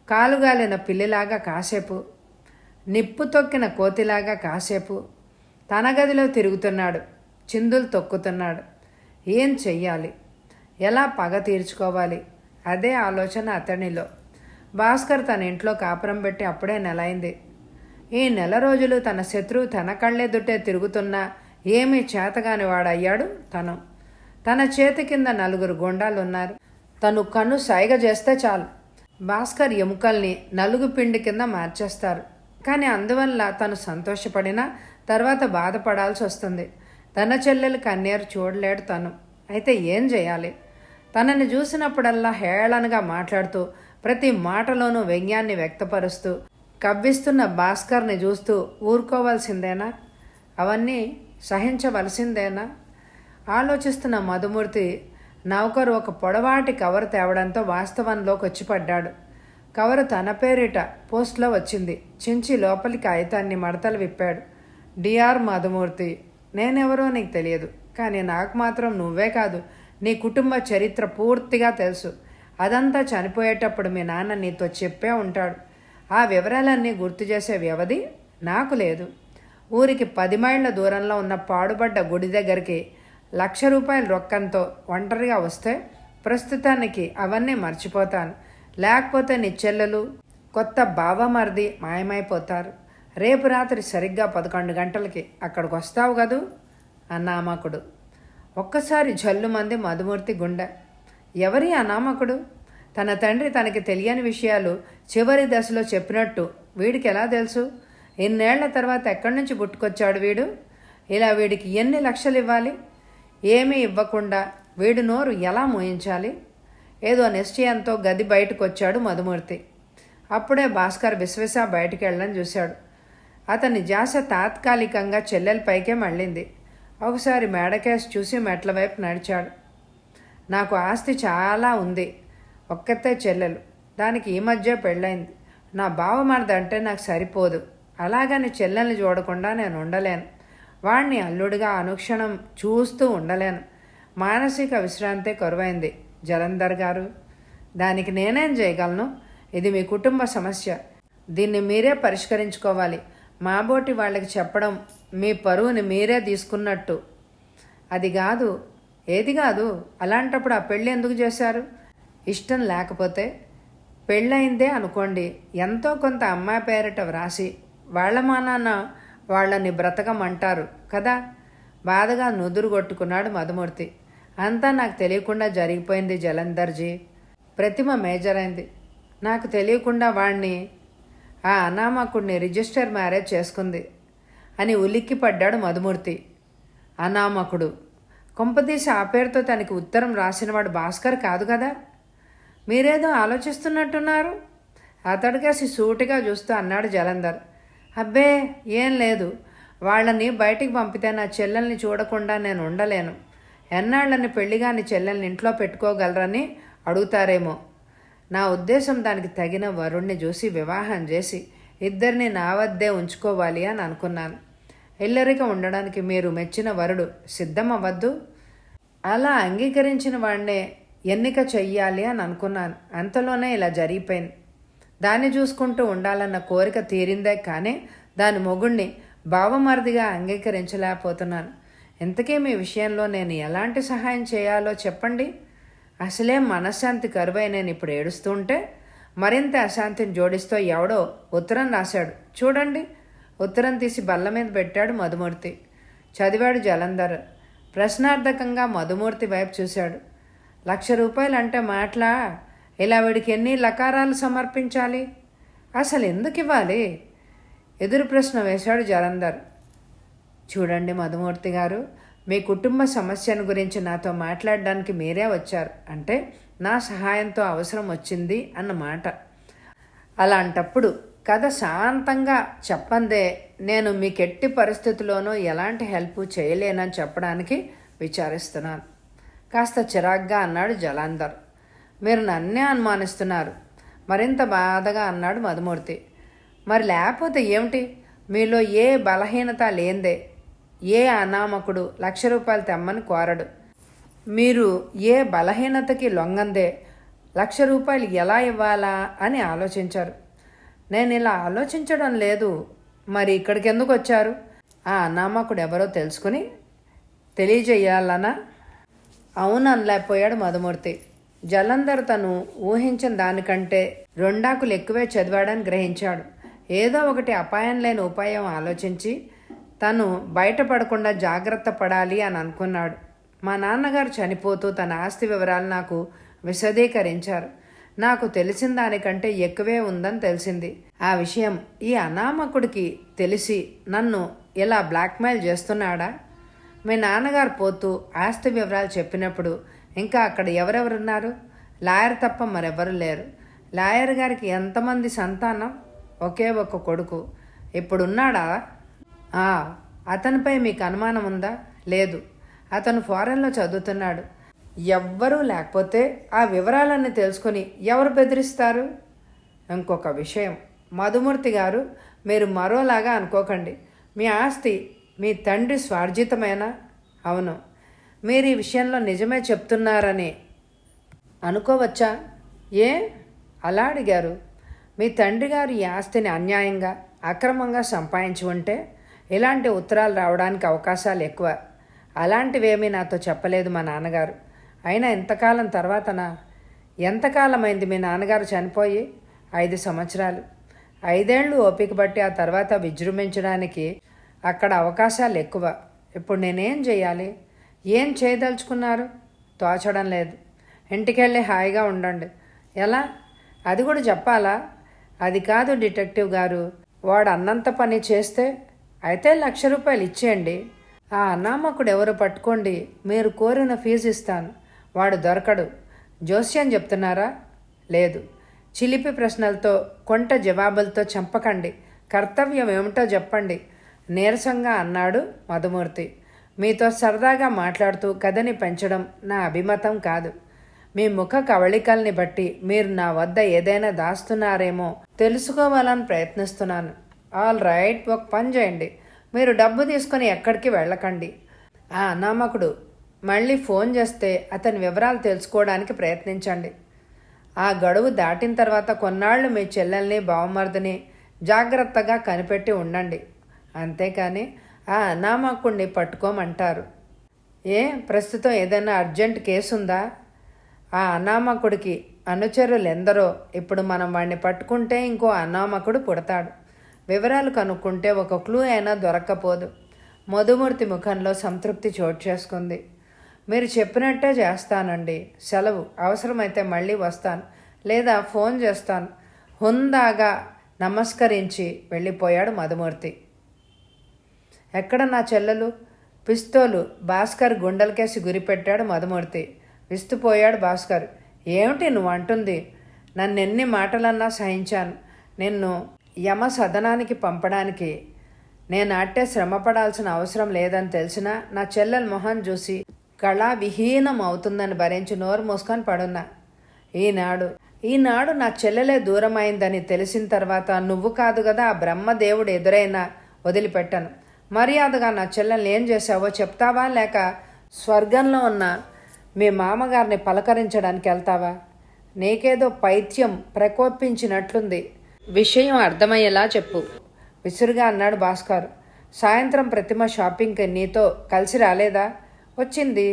కాలుగాలిన పిల్లిలాగా కాసేపు, నిప్పు తొక్కిన కోతిలాగా కాసేపు తన గదిలో తిరుగుతున్నాడు. చిందులు తొక్కుతున్నాడు. ఏం చెయ్యాలి, ఎలా పగ తీర్చుకోవాలి, అదే ఆలోచన అతనిలో. భాస్కర్ తన ఇంట్లో కాపురం పెట్టి అప్పుడే నెలైంది. ఈ నెల రోజులు తన శత్రువు తన కళ్ళెదుటే తిరుగుతున్నా ఏమీ చేతగాని వాడయ్యాడు తను. తన చేతి కింద 4 గుండాలున్నారు. తను కన్ను సైగ చేస్తే చాలు భాస్కర్ ఎముకల్ని నలుగు పిండి కింద మార్చేస్తారు. కానీ అందువల్ల తను సంతోషపడినా తర్వాత బాధపడాల్సి వస్తుంది. తన చెల్లెలు కన్నీరు చూడలేడు తను. అయితే ఏం చేయాలి? తనని చూసినప్పుడల్లా హేళనగా మాట్లాడుతూ ప్రతి మాటలోనూ వ్యంగ్యాన్ని వ్యక్తపరుస్తూ కవ్విస్తున్న భాస్కర్ని చూస్తూ ఊరుకోవాల్సిందేనా? అవన్నీ సహించవలసిందేనా? ఆలోచిస్తున్న మధుమూర్తి నౌకరు ఒక పొడవాటి కవర్ తేవడంతో వాస్తవంలోకి వచ్చి పడ్డాడు. కవరు తన పేరిట పోస్ట్లో వచ్చింది. చించి లోపలి కాగితాన్ని మడతలు విప్పాడు. డిఆర్ మధుమూర్తి, నేనెవరో నీకు తెలియదు, కానీ నాకు మాత్రం నువ్వే కాదు, నీ కుటుంబ చరిత్ర పూర్తిగా తెలుసు. అదంతా చనిపోయేటప్పుడు మీ నాన్న నీతో చెప్పే ఉంటాడు. ఆ వివరాలన్నీ గుర్తు చేసే వ్యవధి నాకు లేదు. ఊరికి 10 మైళ్ళ దూరంలో ఉన్న పాడుబడ్డ గుడి దగ్గరికి 1,00,000 రూపాయల రొక్కంతో ఒంటరిగా వస్తే ప్రస్తుతానికి అవన్నీ మర్చిపోతాను. లేకపోతే నీ చెల్లెలు, కొత్త బావమరిది మాయమైపోతారు. రేపు రాత్రి సరిగ్గా 11 గంటలకి అక్కడికి వస్తావు కదూ అనామకుడు. ఒక్కసారి జల్లుమంది మధుమూర్తి గుండె. ఎవరి అనామకుడు? తన తండ్రి తనకి తెలియని విషయాలు చివరి దశలో చెప్పినట్టు వీడికి ఎలా తెలుసు? ఇన్నేళ్ల తర్వాత ఎక్కడి నుంచి పుట్టుకొచ్చాడు వీడు? ఇలా వీడికి ఎన్ని లక్షలు ఇవ్వాలి? ఏమీ ఇవ్వకుండా వీడు నోరు ఎలా మోయించాలి? ఏదో నిశ్చయంతో గది బయటకు వచ్చాడు మధుమూర్తి. అప్పుడే భాస్కర్ విశ్వస బయటికి వెళ్ళడం చూశాడు. అతని ధ్యాస తాత్కాలికంగా చెల్లెలపైకే మళ్ళింది. ఒకసారి మేడకేసి చూసి మెట్ల వైపు నడిచాడు. నాకు ఆస్తి చాలా ఉంది, ఒక్కతే చెల్లెలు, దానికి ఈ మధ్య పెళ్ళైంది. నా బావమరిదంటే నాకు సరిపోదు. అలాగని చెల్లెల్ని చూడకుండా నేను ఉండలేను. వాణ్ణి అల్లుడిగా అనుక్షణం చూస్తూ ఉండలేను. మానసిక విశ్రాంతి కరువైంది జలంధర్ గారు. దానికి నేనేం చేయగలను? ఇది మీ కుటుంబ సమస్య. దీన్ని మీరే పరిష్కరించుకోవాలి. మాబోటి వాళ్ళకి చెప్పడం మీ పరువుని మీరే తీసుకున్నట్టు. అది కాదు. ఏది కాదు? అలాంటప్పుడు ఆ పెళ్ళి ఎందుకు చేశారు? ఇష్టం లేకపోతే పెళ్ళయిందే అనుకోండి, ఎంతో కొంత అమ్మాయి పేరిట వ్రాసి వాళ్ళ మానాన్న వాళ్ళని బ్రతకమంటారు కదా. బాధగా నుదురు కొట్టుకున్నాడు మధుమూర్తి. అంతా నాకు తెలియకుండా జరిగిపోయింది జలంధర్జీ. ప్రతిమ మేజర్ అయింది. నాకు తెలియకుండా వాణ్ణి, ఆ అనామకుడిని రిజిస్టర్ మ్యారేజ్ చేసుకుంది అని ఉలిక్కిపడ్డాడు మధుమూర్తి. అనామకుడు? కొంపదీసి ఆ పేరుతో తనకి ఉత్తరం రాసినవాడు భాస్కర్ కాదు కదా? మీరేదో ఆలోచిస్తున్నట్టున్నారు. అతడికేసి సూటిగా చూస్తూ అన్నాడు జలంధర్. అబ్బే ఏం లేదు. వాళ్ళని బయటికి పంపితే నా చెల్లెల్ని చూడకుండా నేను ఉండలేను. ఎన్నాళ్ళని పెళ్లిగాని చెల్లెల్ని ఇంట్లో పెట్టుకోగలరని అడుగుతారేమో. నా ఉద్దేశం దానికి తగిన వరుణ్ణి చూసి వివాహం చేసి ఇద్దరిని నా వద్దే ఉంచుకోవాలి అని అనుకున్నాను. ఇల్లరిక ఉండడానికి మీరు మెచ్చిన వరుడు సిద్ధమవ్వద్దు? అలా అంగీకరించిన వాడినే ఎన్నిక చెయ్యాలి అని అనుకున్నాను. అంతలోనే ఇలా జరిగిపోయింది. దాన్ని చూసుకుంటూ ఉండాలన్న కోరిక తీరిందే కానీ దాని మొగుణ్ణి బావమరిదిగా అంగీకరించలేకపోతున్నాను. ఇంతకీ మీ విషయంలో నేను ఎలాంటి సహాయం చేయాలో చెప్పండి. అసలే మనశ్శాంతి కరువై నేను ఇప్పుడు ఏడుస్తూ ఉంటే మరింత అశాంతిని జోడిస్తూ ఎవడో ఉత్తరం రాశాడు చూడండి. ఉత్తరం తీసి బల్ల మీద పెట్టాడు మధుమూర్తి. చదివాడు జలంధర్. ప్రశ్నార్థకంగా మధుమూర్తి వైపు చూశాడు. 1,00,000 రూపాయలు అంటే మాటలా? ఇలా వీడికి ఎన్ని లకారాలు సమర్పించాలి? అసలు ఎందుకు ఇవ్వాలి? ఎదురు ప్రశ్న వేశాడు జలంధర్. చూడండి మధుమూర్తి గారు, మీ కుటుంబ సమస్యను గురించి నాతో మాట్లాడడానికి మీరే వచ్చారు అంటే నా సహాయంతో అవసరం వచ్చింది అన్నమాట. అలాంటప్పుడు కథ శాంతంగా చెప్పందే నేను మీకెట్టి పరిస్థితుల్లోనూ ఎలాంటి హెల్ప్ చేయలేనని చెప్పడానికి విచారిస్తున్నాను. కాస్త చిరాగ్గా అన్నాడు జలంధర్. మీరు నన్నే అనుమానిస్తున్నారు. మరింత బాధగా అన్నాడు మధుమూర్తి. మరి లేకపోతే ఏమిటి? మీలో ఏ బలహీనత లేందే ఏ అనామకుడు 1,00,000 రూపాయలు తెమ్మని కోరడు. మీరు ఏ బలహీనతకి లొంగందే 1,00,000 రూపాయలు ఎలా ఇవ్వాలా అని ఆలోచించారు. నేను ఇలా ఆలోచించడం లేదు. మరి ఇక్కడికి ఎందుకు వచ్చారు? ఆ అనామకుడు ఎవరో తెలుసుకుని తెలియజేయాలనా? అవును అనలేకపోయాడు మధుమూర్తి. జలంధర్ తను ఊహించిన దానికంటే 2 ఆకులు ఎక్కువే చదివాడని గ్రహించాడు. ఏదో ఒకటి అపాయం లేని ఉపాయం ఆలోచించి తను బయటపడకుండా జాగ్రత్త పడాలి అని అనుకున్నాడు. మా నాన్నగారు చనిపోతూ తన ఆస్తి వివరాలు నాకు విశదీకరించారు. నాకు తెలిసిన దానికంటే ఎక్కువే ఉందని తెలిసింది. ఆ విషయం ఈ అనామకుడికి తెలిసి నన్ను ఇలా బ్లాక్మెయిల్ చేస్తున్నాడా? మీ నాన్నగారు పోతూ ఆస్తి వివరాలు చెప్పినప్పుడు ఇంకా అక్కడ ఎవరెవరున్నారు? లాయర్ తప్ప మరెవరు లేరు. లాయర్ గారికి ఎంతమంది సంతానం? ఒకే ఒక్క కొడుకు. ఇప్పుడున్నాడా? అతనిపై మీకు అనుమానం ఉందా? లేదు. అతను ఫారెన్లో చదువుతున్నాడు. ఎవ్వరూ లేకపోతే ఆ వివరాలన్నీ తెలుసుకొని ఎవరు బెదిరిస్తారు? ఇంకొక విషయం మధుమూర్తి గారు, మీరు మరోలాగా అనుకోకండి. మీ ఆస్తి మీ తండ్రి స్వార్జితమేనా? అవును. మీరు ఈ విషయంలో నిజమే చెప్తున్నారని అనుకోవచ్చా? ఏ అలా అడిగారు? మీ తండ్రి గారు ఈ ఆస్తిని అన్యాయంగా అక్రమంగా సంపాదించి ఉంటే ఇలాంటి ఉత్తరాలు రావడానికి అవకాశాలు ఎక్కువ. అలాంటివేమీ నాతో చెప్పలేదు మా నాన్నగారు. అయినా ఎంతకాలం తర్వాతనా? ఎంతకాలమైంది మీ నాన్నగారు చనిపోయి? 5 సంవత్సరాలు. 5 ఏళ్ళు ఓపిక బట్టి ఆ తర్వాత విజృంభించడానికి అక్కడ అవకాశాలు ఎక్కువ. ఇప్పుడు నేనేం చేయాలి? ఏం చేయదలుచుకున్నారు? తోచడం లేదు. ఇంటికెళ్ళి హాయిగా ఉండండి. ఎలా? అది కూడా చెప్పాలా? అది కాదు డిటెక్టివ్ గారు, వాడు అన్నంత పని చేస్తే అయితే 1,00,000 రూపాయలు ఇచ్చేయండి. ఆ అనామకుడు ఎవరు పట్టుకోండి, మీరు కోరిన ఫీజు ఇస్తాను. వాడు దొరకడు. జోస్యం చెప్తున్నారా? లేదు. చిలిపి ప్రశ్నలతో కొంట జవాబులతో చంపకండి. కర్తవ్యం ఏమిటో చెప్పండి నీరసంగా అన్నాడు మధుమూర్తి. మీతో సరదాగా మాట్లాడుతూ కథని పెంచడం నా అభిమతం కాదు. మీ ముఖ కవళికల్ని బట్టి మీరు నా వద్ద ఏదైనా దాస్తున్నారేమో తెలుసుకోవాలని ప్రయత్నిస్తున్నాను. ఆల్ రైట్, ఒక పని చేయండి. మీరు డబ్బు తీసుకొని ఎక్కడికి వెళ్ళకండి. ఆ అనామకుడు మళ్ళీ ఫోన్ చేస్తే అతని వివరాలు తెలుసుకోవడానికి ప్రయత్నించండి. ఆ గడువు దాటిన తర్వాత కొన్నాళ్ళు మీ చెల్లెల్ని బావమర్దిని జాగ్రత్తగా కనిపెట్టి ఉండండి. అంతేకాని ఆ అనామకుడిని పట్టుకోమంటారు. ప్రస్తుతం ఏదైనా అర్జెంట్ కేసు ఉందా? ఆ అనామకుడికి అనుచరులు ఎందరో. ఇప్పుడు మనం వాడిని పట్టుకుంటే ఇంకో అనామకుడు పుడతాడు. వివరాలు కనుక్కుంటే ఒక క్లూ అయినా దొరక్కపోదు. మధుమూర్తి ముఖంలో సంతృప్తి చోటు చేసుకుంది. మీరు చెప్పినట్టే చేస్తానండి. సెలవు. అవసరమైతే మళ్ళీ వస్తాను, లేదా ఫోన్ చేస్తాను. హుందాగా నమస్కరించి వెళ్ళిపోయాడు మధుమూర్తి. ఎక్కడ నా చెల్లెలు? పిస్తోలు భాస్కర్ గుండెలకేసి గురిపెట్టాడు మధుమూర్తి. విస్తుపోయాడు భాస్కర్. ఏమిటి నువ్వు అంటుంది? నన్నెన్ని మాటలన్నా సహించాను. నిన్ను యమ సదనానికి పంపడానికి నేను అట్టే శ్రమపడాల్సిన అవసరం లేదని తెలిసినా నా చెల్లెల మొహం చూసి కళా విహీనం అవుతుందని భరించి నోరు మూసుకొని పడున్నా. ఈనాడు నా చెల్లెలే దూరమైందని తెలిసిన తర్వాత నువ్వు కాదు కదా ఆ బ్రహ్మదేవుడు ఎదురైనా వదిలిపెట్టను. మర్యాదగా నా చెల్లెల్ని ఏం చేశావో చెప్తావా, లేక స్వర్గంలో ఉన్న మీ మామగారిని పలకరించడానికి వెళ్తావా? నీకేదో పైత్యం ప్రకోపించినట్లుంది. విషయం అర్థమయ్యేలా చెప్పు విసురుగా అన్నాడు భాస్కర్. సాయంత్రం ప్రతిమ షాపింగ్కి నీతో కలిసి రాలేదా? వచ్చింది.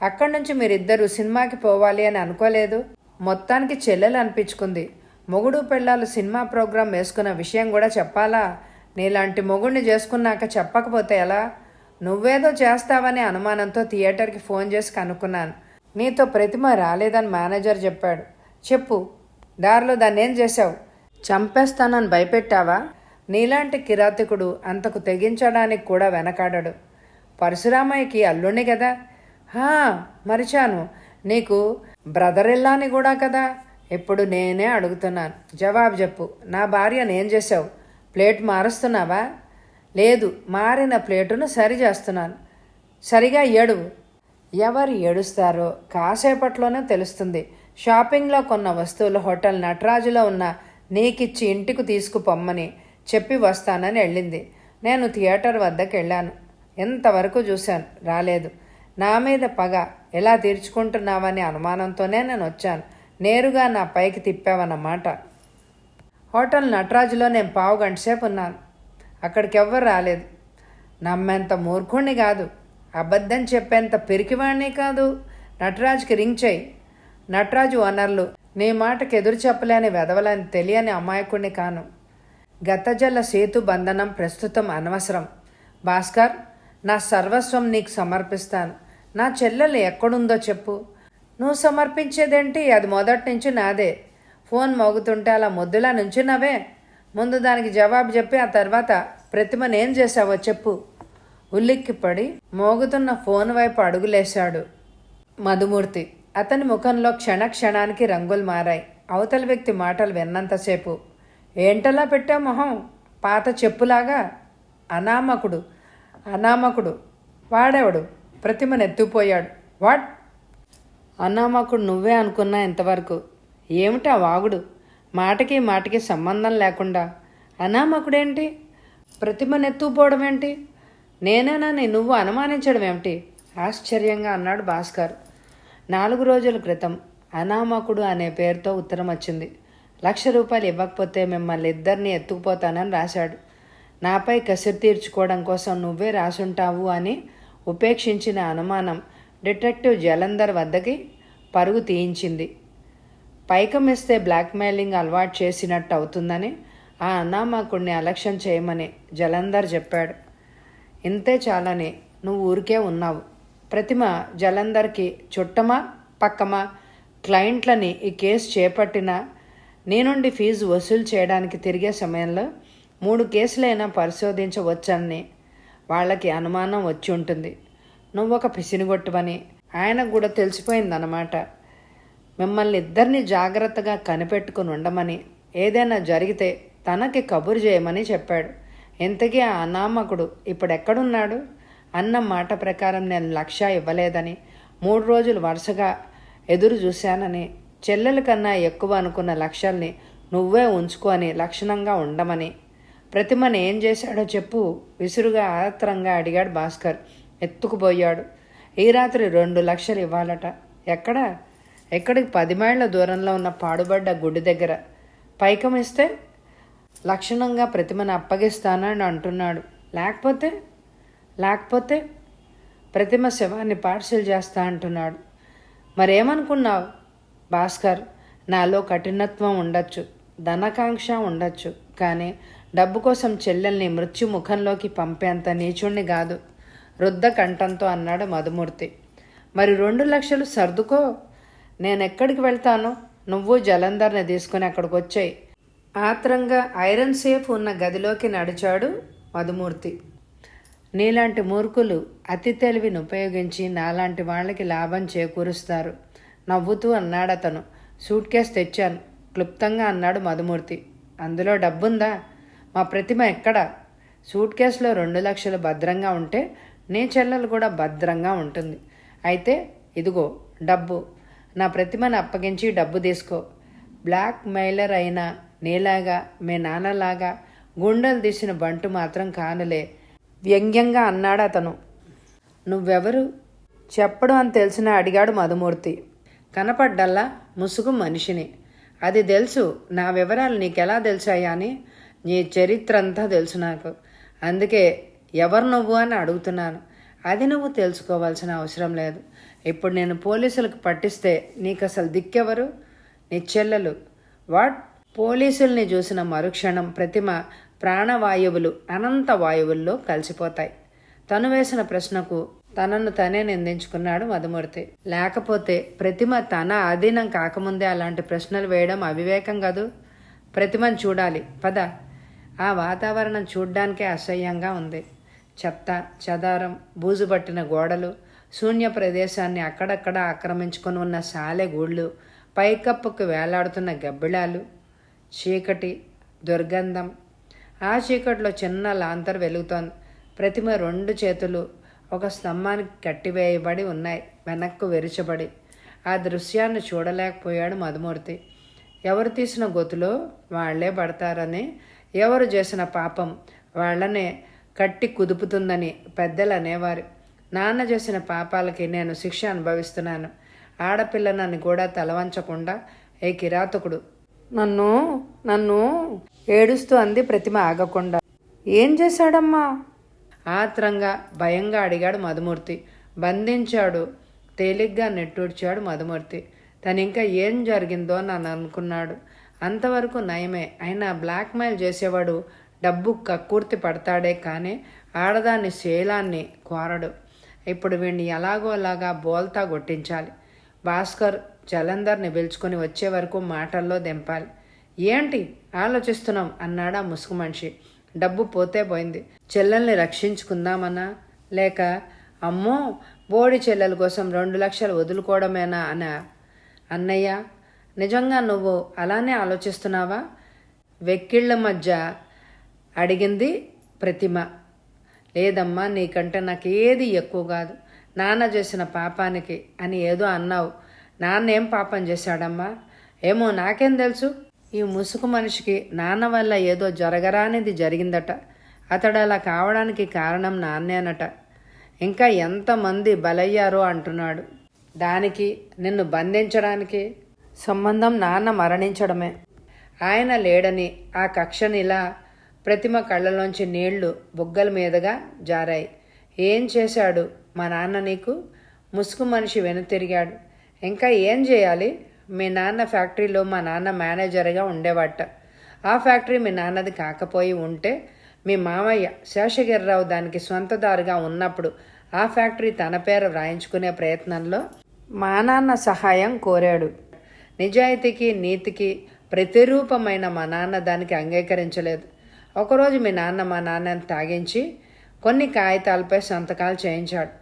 అక్కడి నుంచి మీరిద్దరూ సినిమాకి పోవాలి అని అనుకోలేదు. మొత్తానికి చెల్లెలు అనిపించుకుంది. మొగుడు పెళ్ళాలు సినిమా ప్రోగ్రాం వేసుకున్న విషయం కూడా చెప్పాలా? నీలాంటి మొగుడిని చేసుకున్నాక చెప్పకపోతే ఎలా? నువ్వేదో చేస్తావనే అనుమానంతో థియేటర్కి ఫోన్ చేసి కనుక్కున్నాను. నీతో ప్రతిమ రాలేదని మేనేజర్ చెప్పాడు. చెప్పు, దారిలో దాన్ని ఏం చేశావు? చంపేస్తానని భయపెట్టావా? నీలాంటి కిరాతకుడు అంతకు తెగించడానికి కూడా వెనకాడడు. పరశురామయ్యకి అల్లుణ్ణి కదా. మరిచాను, నీకు బ్రదర్ ఇల్లాని కూడా కదా. ఇప్పుడు నేనే అడుగుతున్నాను, జవాబు చెప్పు. నా భార్యను ఏం చేశావు? ప్లేట్ మారుస్తున్నావా? లేదు, మారిన ప్లేటును సరి చేస్తున్నాను. సరిగా ఏడువు. ఎవరు ఏడుస్తారో కాసేపట్లోనే తెలుస్తుంది. షాపింగ్లో కొన్న వస్తువులు హోటల్ నటరాజులో ఉన్న నీకిచ్చి ఇంటికి తీసుకుపొమ్మని చెప్పి వస్తానని వెళ్ళింది. నేను థియేటర్ వద్దకు వెళ్ళాను. ఎంతవరకు చూశాను, రాలేదు. నా మీద పగ ఎలా తీర్చుకుంటున్నావని అనుమానంతోనే నేను వచ్చాను. నేరుగా నా పైకి తిప్పావన్నమాట. హోటల్ నటరాజులో నేను 15 గంట సేపు ఉన్నాను. అక్కడికి ఎవ్వరు రాలేదు. నమ్మేంత మూర్ఖుణ్ణి కాదు, అబద్ధం చెప్పేంత పిరికివాణ్ణి కాదు. నటరాజుకి రింగ్ చేయి. నటరాజు ఓనర్లు నీ మాటకి ఎదురు చెప్పలేని వెదవలని తెలియని అమాయకుణ్ణి కాను. గతజల సేతు బంధనం ప్రస్తుతం అనవసరం. భాస్కర్, నా సర్వస్వం నీకు సమర్పిస్తాను. నా చెల్లెలు ఎక్కడుందో చెప్పు. నువ్వు సమర్పించేదేంటి? అది మొదటి నుంచి నాదే. ఫోన్ మోగుతుంటే అలా ముద్దులా నుంచున్నావే. ముందు దానికి జవాబు చెప్పి ఆ తర్వాత ప్రతిమను ఏం చేశావో చెప్పు. ఉలిక్కిపడి మోగుతున్న ఫోన్ వైపు అడుగులేశాడు మధుమూర్తి. అతని ముఖంలో క్షణానికి రంగులు మారాయి. అవతలి వ్యక్తి మాటలు విన్నంతసేపు ఏంటలా పెట్టా మొహం? పాత చెప్పులాగా. అనామకుడు వాడేవాడు? ప్రతిమను ఎత్తుపోయాడు. వాట్? అనామకుడు నువ్వే అనుకున్నా ఇంతవరకు. ఏమిటా వాగుడు? మాటకి సంబంధం లేకుండా అనామకుడేంటి? ప్రతిమను ఎత్తుపోవడం ఏంటి? నేనేనని నువ్వు అనుమానించడం ఏమిటి? ఆశ్చర్యంగా అన్నాడు భాస్కర్. 4 రోజుల క్రితం అనామకుడు అనే పేరుతో ఉత్తరం వచ్చింది. 1,00,000 రూపాయలు ఇవ్వకపోతే మిమ్మల్ని ఇద్దరిని ఎత్తుకుపోతానని రాశాడు. నాపై కసిరి తీర్చుకోవడం కోసం నువ్వే రాసుంటావు అని ఉపేక్షించిన అనుమానం డిటెక్టివ్ జలంధర్ వద్దకి పరుగు తీయించింది. పైకమిస్తే బ్లాక్మెయిలింగ్ అలవాటు చేసినట్టు అవుతుందని ఆ అనామకుడిని అలక్ష్యం చేయమని జలంధర్ చెప్పాడు. ఇంతే చాలని నువ్వు ఊరికే ఉన్నావు. ప్రతిమ జలంధర్కి చుట్టమా పక్కమా? క్లయింట్లని ఈ కేసు చేపట్టినా నీ నుండి ఫీజు వసూలు చేయడానికి తిరిగే సమయంలో 3 కేసులైనా పరిశోధించవచ్చని వాళ్ళకి అనుమానం వచ్చి ఉంటుంది. నువ్వొక పిసినిగొట్టువని ఆయనకు కూడా తెలిసిపోయిందన్నమాట. మిమ్మల్ని ఇద్దరిని జాగ్రత్తగా కనిపెట్టుకుని ఉండమని, ఏదైనా జరిగితే తనకి కబురు చేయమని చెప్పాడు. ఇంతకీ ఆ అనామకుడు ఇప్పుడెక్కడున్నాడు? అన్న మాట ప్రకారం నేను 1,00,000 ఇవ్వలేదని, 3 రోజులు వరుసగా ఎదురు చూశానని, చెల్లెల కన్నా ఎక్కువ అనుకున్న 1,00,000ని నువ్వే ఉంచుకొని లక్షణంగా ఉండమని. ప్రతిమని ఏం చేశాడో చెప్పు విసురుగా ఆత్రంగా అడిగాడు భాస్కర్. ఎత్తుకుపోయాడు. ఈ రాత్రి 2,00,000 ఇవ్వాలట. ఎక్కడికి? 10 మైళ్ళ దూరంలో ఉన్న పాడుబడ్డ గుడి దగ్గర. పైకమిస్తే లక్షణంగా ప్రతిమను అప్పగిస్తానని అంటున్నాడు. లేకపోతే ప్రతిమ శవాన్ని పార్సిల్ చేస్తా అంటున్నాడు. మరేమనుకున్నావు భాస్కర్? నాలో కఠినత్వం ఉండొచ్చు, ధనకాంక్ష ఉండొచ్చు, కానీ డబ్బు కోసం చెల్లెల్ని మృత్యు ముఖంలోకి పంపేంత నీచుణ్ణి కాదు, రుద్ద కంఠంతో అన్నాడు మధుమూర్తి. మరి 2,00,000 సర్దుకో. నేనెక్కడికి వెళ్తాను? నువ్వు జలంధర్ని తీసుకుని అక్కడికి వచ్చాయి. ఆత్రంగా ఐరన్ సేఫ్ ఉన్న గదిలోకి నడిచాడు మధుమూర్తి. నీలాంటి మూర్ఖులు అతి తెలివిని ఉపయోగించి నాలాంటి వాళ్ళకి లాభం చేకూరుస్తారు నవ్వుతూ అన్నాడతను. సూట్ కేసు తెచ్చాను క్లుప్తంగా అన్నాడు మధుమూర్తి. అందులో డబ్బుందా? మా ప్రతిమ ఎక్కడా? సూట్ కేసులో 2,00,000 భద్రంగా ఉంటే నీ చెల్లెలు కూడా భద్రంగా ఉంటుంది. అయితే ఇదిగో డబ్బు. నా ప్రతిమను అప్పగించి డబ్బు తీసుకో. బ్లాక్ మెయిలర్ అయినా నీలాగా మీ నాన్నలాగా గుండెలు తీసిన బంటు మాత్రం కానులే వ్యంగ్యంగా అన్నాడు అతను. నువ్వెవరు? చెప్పడం అని తెలిసిన అడిగాడు మధుమూర్తి. కనపడ్డల్లా ముసుగు మనిషిని. అది తెలుసు. నా వివరాలు నీకెలా తెలిసాయా అని. నీ చరిత్ర అంతా తెలుసు నాకు. అందుకే ఎవరు నువ్వు అని అడుగుతున్నాను. అది నువ్వు తెలుసుకోవాల్సిన అవసరం లేదు. ఇప్పుడు నేను పోలీసులకు పట్టిస్తే నీకు అసలు దిక్కెవరు? నీ చెల్లెలు. వాట్? పోలీసుల్ని చూసిన మరుక్షణం ప్రతిమ ప్రాణవాయువులు అనంత వాయువుల్లో కలిసిపోతాయి. తను వేసిన ప్రశ్నకు తనను తనే నిందించుకున్నాడు మధుమూర్తి. లేకపోతే ప్రతిమ తన అధీనం కాకముందే అలాంటి ప్రశ్నలు వేయడం అవివేకం కదూ. ప్రతిమను చూడాలి, పద. ఆ వాతావరణం చూడ్డానికే అసహ్యంగా ఉంది. చెత్త చెదారం, బూజుపట్టిన గోడలు, శూన్య ప్రదేశాన్ని అక్కడక్కడ ఆక్రమించుకొని ఉన్న సాలెగూళ్ళు, పైకప్పుకు వేలాడుతున్న గబ్బిళాలు, చీకటి, దుర్గంధం. ఆ చీకట్లో చిన్న లాంతర్ వెలుగుతోంది. ప్రతిమ 2 చేతులు ఒక స్తంభానికి కట్టివేయబడి ఉన్నాయి, వెనక్కు విరిచబడి. ఆ దృశ్యాన్ని చూడలేకపోయాడు మధుమూర్తి. ఎవరు తీసిన గొతులో వాళ్లే పడతారని, ఎవరు చేసిన పాపం వాళ్లనే కట్టి కుదుపుతుందని పెద్దలు అనేవారు. నాన్న చేసిన పాపాలకి నేను శిక్ష అనుభవిస్తున్నాను. ఆడపిల్లనని కూడా తలవంచకుండా ఏ కిరాతకుడు నన్ను నన్ను ఏడుస్తూ అంది ప్రతిమ ఆగకుండా. ఏం చేశాడమ్మా? ఆత్రంగా భయంగా అడిగాడు మధుమూర్తి. బంధించాడు. తేలిగ్గా నెట్టూడ్చాడు మధుమూర్తి. తనింకా ఏం జరిగిందో నన్ను అనుకున్నాడు. అంతవరకు నయమే. అయినా బ్లాక్మెయిల్ చేసేవాడు డబ్బు కక్కుర్తి పడతాడే కానీ ఆడదాని శీలాన్ని కోరడు. ఇప్పుడు వీడిని ఎలాగో అలాగా బోల్తా కొట్టించాలి. భాస్కర్ జలంధర్ని పిలుచుకొని వచ్చే వరకు మాటల్లో దింపాలి. ఏంటి ఆలోచిస్తున్నాం అన్నాడా ముసుగు మనిషి. డబ్బు పోతే పోయింది. చెల్లెల్ని రక్షించుకుందామన్నా, లేక అమ్మో బోడి చెల్లెల కోసం 2 లక్షలు వదులుకోవడమేనా అనా? అన్నయ్య, నిజంగా నువ్వు అలానే ఆలోచిస్తున్నావా? వెక్కిళ్ళ మధ్య అడిగింది ప్రతిమ. లేదమ్మా, నీకంటే నాకు ఏది ఎక్కువ కాదు. నాన్న చేసిన పాపానికి అని ఏదో అన్నావు. నాన్న ఏం పాపం చేశాడమ్మా? ఏమో నాకేం తెలుసు. ఈ ముసుగు మనిషికి నాన్న వల్ల ఏదో జరగరానిది జరిగిందట. అతడు అలా కావడానికి కారణం నాన్నేనట. ఇంకా ఎంతమంది బలయ్యారో అంటున్నాడు. దానికి నిన్ను బంధించడానికి సంబంధం నాన్న మరణించడమే. ఆయన లేడని ఆ కక్షనిలా ప్రతిమ కళ్ళలోంచి నీళ్లు బుగ్గల మీదుగా జారాయి. ఏం చేశాడు మా నాన్న నీకు? ముసుగు మనిషి వెనుతిరిగాడు. ఇంకా ఏం చేయాలి? మీ నాన్న ఫ్యాక్టరీలో మా నాన్న మేనేజర్గా ఉండేవాట. ఆ ఫ్యాక్టరీ మీ నాన్నది కాకపోయి ఉంటే మీ మామయ్య శేషగిరిరావు దానికి స్వంతదారుగా ఉన్నప్పుడు ఆ ఫ్యాక్టరీ తన పేరు వ్రాయించుకునే ప్రయత్నంలో మా నాన్న సహాయం కోరాడు. నిజాయితీకి నీతికి ప్రతిరూపమైన మా నాన్న దానికి అంగీకరించలేదు. ఒకరోజు మీ నాన్న మా నాన్నని తాగించి కొన్ని కాగితాలపై సంతకాలు చేయించాడు.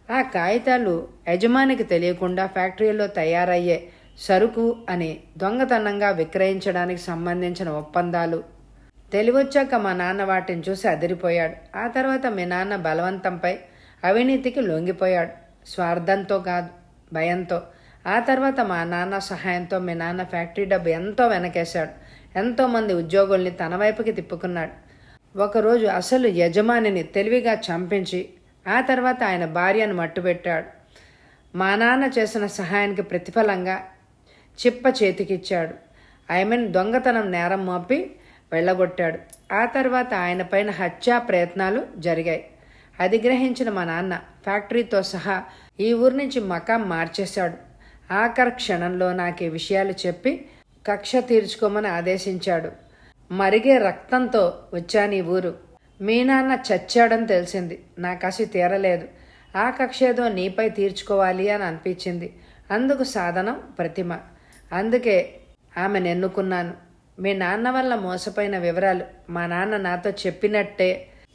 ఆ కాగితాలు యజమానికి తెలియకుండా ఫ్యాక్టరీలో తయారయ్యే సరుకు అని దొంగతనంగా విక్రయించడానికి సంబంధించిన ఒప్పందాలు. తెలివొచ్చాక మా నాన్న వాటిని చూసి అదిరిపోయాడు. ఆ తర్వాత మీ నాన్న బలవంతంపై అవినీతికి లొంగిపోయాడు. స్వార్థంతో కాదు, భయంతో. ఆ తర్వాత మా నాన్న సహాయంతో మీ నాన్న ఫ్యాక్టరీ డబ్బు ఎంతో వెనకేశాడు. ఎంతోమంది ఉద్యోగుల్ని తన వైపుకి తిప్పుకున్నాడు. ఒకరోజు అసలు యజమానిని తెలివిగా చంపించి ఆ తర్వాత ఆయన భార్యను మట్టుబెట్టాడు. మా నాన్న చేసిన సహాయానికి ప్రతిఫలంగా చిప్ప చేతికిచ్చాడు. ఆమెను దొంగతనం నేరం మోపి వెళ్ళగొట్టాడు. ఆ తర్వాత ఆయన పైన హత్యా ప్రయత్నాలు జరిగాయి. అది గ్రహించిన మా నాన్న ఫ్యాక్టరీతో సహా ఈ ఊరి నుంచి మకాం మార్చేశాడు. ఆఖరి క్షణంలో నాకు ఈ విషయాలు చెప్పి కక్ష తీర్చుకోమని ఆదేశించాడు. మరిగే రక్తంతో వచ్చాను ఈ ఊరు. మీ నాన్న చచ్చాడని తెలిసింది. నా కసి తీరలేదు. ఆ కక్ష ఏదో నీపై తీర్చుకోవాలి అని అనిపించింది. అందుకు సాధనం ప్రతిమ. అందుకే ఆమెను ఎన్నుకున్నాను. మీ నాన్న వల్ల మోసపోయిన వివరాలు మా నాన్న నాతో చెప్పినట్టే.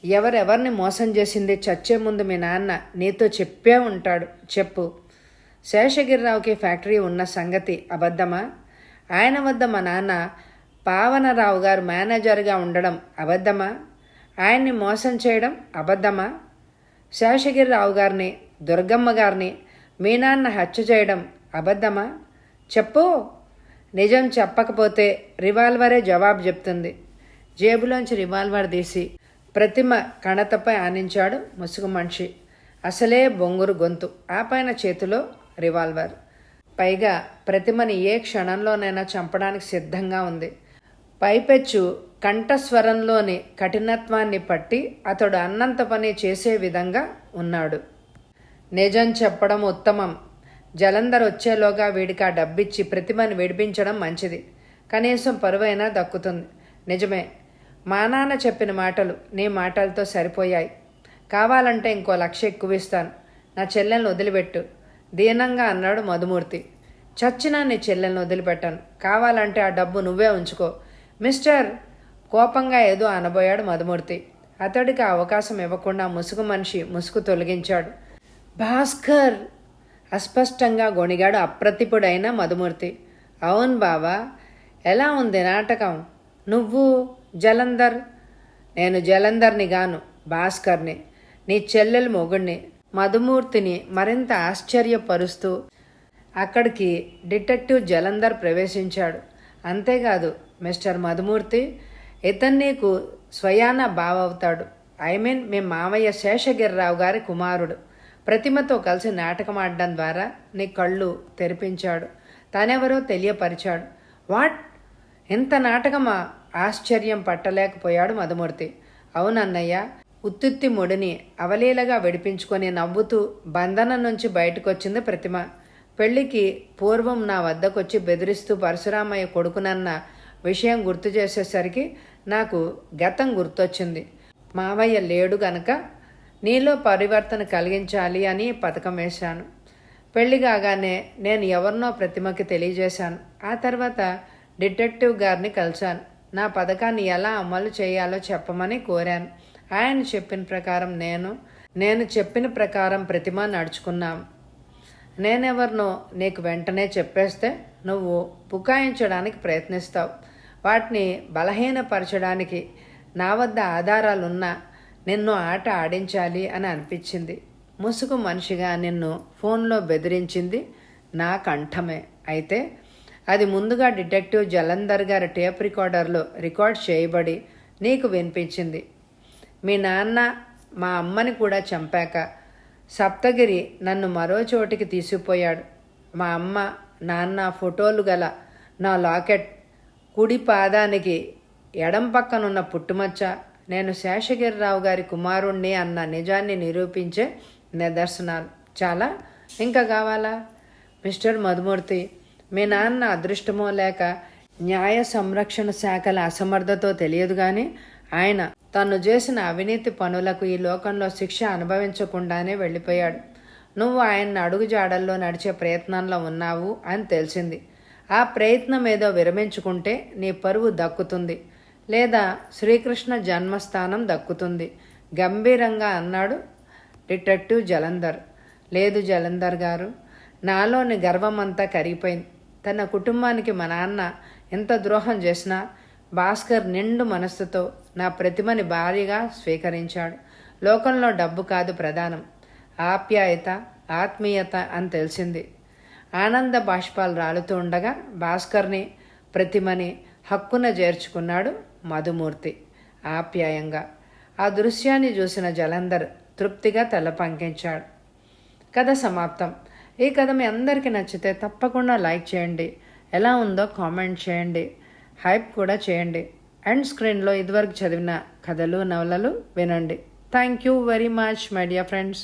ఎవరెవరిని మోసం చేసింది చచ్చే ముందు మీ నాన్న నీతో చెప్పే ఉంటాడు. చెప్పు. శేషగిరిరావుకి ఫ్యాక్టరీ ఉన్న సంగతి అబద్ధమా? ఆయన వద్ద మా నాన్న పావనరావు గారు మేనేజర్గా ఉండడం అబద్ధమా? ఆయన్ని మోసం చేయడం అబద్ధమా? శేషగిరిరావు గారిని, దుర్గమ్మ గారిని మీ నాన్న హత్య చేయడం అబద్ధమా? చెప్పు. నిజం చెప్పకపోతే రివాల్వరే జవాబు చెప్తుంది. జేబులోంచి రివాల్వర్ తీసి ప్రతిమ కణతపై ఆనించాడు ముసుగు మనిషి. అసలే బొంగురు గొంతు, ఆ పైన చేతిలో రివాల్వర్. పైగా ప్రతిమని ఏ క్షణంలోనైనా చంపడానికి సిద్ధంగా ఉంది. పైపెచ్చు కంఠస్వరంలోని కఠినత్వాన్ని పట్టి అతడు అన్నంత పని చేసే విధంగా ఉన్నాడు. నిజం చెప్పడం ఉత్తమం. జలంధర్ వచ్చేలోగా వీడికి ఆ డబ్బిచ్చి ప్రతిమని విడిపించడం మంచిది. కనీసం పరువైనా దక్కుతుంది. నిజమే, మా నాన్న చెప్పిన మాటలు నీ మాటలతో సరిపోయాయి. కావాలంటే ఇంకో 1,00,000 ఎక్కువిస్తాను. నా చెల్లెల్ని వదిలిపెట్టు దీనంగా అన్నాడు మధుమూర్తి. చచ్చినా నీ చెల్లెల్ని వదిలిపెట్టాను. కావాలంటే ఆ డబ్బు నువ్వే ఉంచుకో మిస్టర్. కోపంగా ఏదో అనబోయాడు మధుమూర్తి. అతడికి అవకాశం ఇవ్వకుండా ముసుగు మనిషి ముసుగు తొలగించాడు. భాస్కర్! అస్పష్టంగా గొణిగాడు అప్రతిపుడైన మధుమూర్తి. అవును బావా, ఎలా ఉంది నాటకం? నువ్వు జలంధర్? నేను జలంధర్ని గాను, భాస్కర్ని, నీ చెల్లెలు మొగుణ్ణి. మధుమూర్తిని మరింత ఆశ్చర్యపరుస్తూ అక్కడికి డిటెక్టివ్ జలంధర్ ప్రవేశించాడు. అంతేకాదు మిస్టర్ మధుమూర్తి, ఇతను నీకు స్వయాన బావవుతాడు. మీ మామయ్య శేషగిరిరావు గారి కుమారుడు. ప్రతిమతో కలిసి నాటకం ఆడడం ద్వారా నీ కళ్ళు తెరిపించాడు. తనెవరో తెలియపరిచాడు. వాట్? ఇంత నాటకమా? ఆశ్చర్యం పట్టలేకపోయాడు మధుమూర్తి. అవునన్నయ్య. ఉత్తుత్తి ముడిని అవలీలగా విడిపించుకొని నవ్వుతూ బంధనం నుంచి బయటకొచ్చింది ప్రతిమ. పెళ్లికి పూర్వం నా వద్దకొచ్చి బెదిరిస్తూ పరశురామయ్య కొడుకునన్న విషయం గుర్తు చేసేసరికి నాకు గతం గుర్తొచ్చింది. మావయ్య లేడు గనక నీలో పరివర్తన కలిగించాలి అని పథకం వేశాను. పెళ్లి కాగానే నేను ఎవరినో ప్రతిమకి తెలియజేశాను. ఆ తర్వాత డిటెక్టివ్ గారిని కలిశాను. నా పథకాన్ని ఎలా అమలు చేయాలో చెప్పమని కోరాను. ఆయన చెప్పిన ప్రకారం నేను చెప్పిన ప్రకారం ప్రతిమ నడుచుకున్నాం. నేనెవరినో నీకు వెంటనే చెప్పేస్తే నువ్వు బుకాయించడానికి ప్రయత్నిస్తావు. వాటిని బలహీనపరచడానికి నా వద్ద ఆధారాలున్నా నిన్ను ఆట ఆడించాలి అని అనిపించింది. ముసుగు మనిషిగా నిన్ను ఫోన్లో బెదిరించింది నా కంఠమే. అయితే అది ముందుగా డిటెక్టివ్ జలంధర్ గారి టేప్ రికార్డర్లో రికార్డ్ చేయబడి నీకు వినిపించింది. మీ నాన్న మా అమ్మని కూడా చంపాక సప్తగిరి నన్ను మరో చోటికి తీసుకుపోయాడు. మా అమ్మ నాన్న ఫోటోలు గల నా లాకెట్, కుడి పాదానికి ఎడం పక్కనున్న పుట్టుమచ్చ నేను శేషగిరిరావు గారి కుమారుణ్ణి అన్న నిజాన్ని నిరూపించే నిదర్శనాలు. చాలా? ఇంకా కావాలా? మిస్టర్ మధుమూర్తి, మీ నాన్న అదృష్టమో లేక న్యాయ సంరక్షణ శాఖల అసమర్థతో తెలియదు కానీ ఆయన తను చేసిన అవినీతి పనులకు ఈ లోకంలో శిక్ష అనుభవించకుండానే వెళ్ళిపోయాడు. నువ్వు ఆయన్ని అడుగుజాడల్లో నడిచే ప్రయత్నంలో ఉన్నావు అని తెలిసింది. ఆ ప్రయత్నం ఏదో విరమించుకుంటే నీ పరువు దక్కుతుంది, లేదా శ్రీకృష్ణ జన్మస్థానం దక్కుతుంది గంభీరంగా అన్నాడు డిటెక్టివ్ జలంధర్. లేదు జలంధర్ గారు, నాలోని గర్వమంతా కరిగిపోయింది. తన కుటుంబానికి మా నాన్న ఎంత ద్రోహం చేసినా భాస్కర్ నిండు మనస్సుతో నా ప్రతిమని భారీగా స్వీకరించాడు. లోకంలో డబ్బు కాదు ప్రధానం, ఆప్యాయత, ఆత్మీయత అని తెలిసింది. ఆనంద బాష్పాలు రాలుతూ ఉండగా భాస్కర్ని, ప్రతిమని హక్కున చేర్చుకున్నాడు మధుమూర్తి ఆప్యాయంగా. ఆ దృశ్యాన్ని చూసిన జలంధర్ తృప్తిగా తల పంకించాడు. కథ సమాప్తం. ఈ కథ మీ అందరికీ నచ్చితే తప్పకుండా లైక్ చేయండి, ఎలా ఉందో కామెంట్ చేయండి, హైప్ కూడా చేయండి. అండ్ స్క్రీన్లో ఇదివరకు చదివిన కథలు, నవలలు వినండి. Thank you very much my dear friends.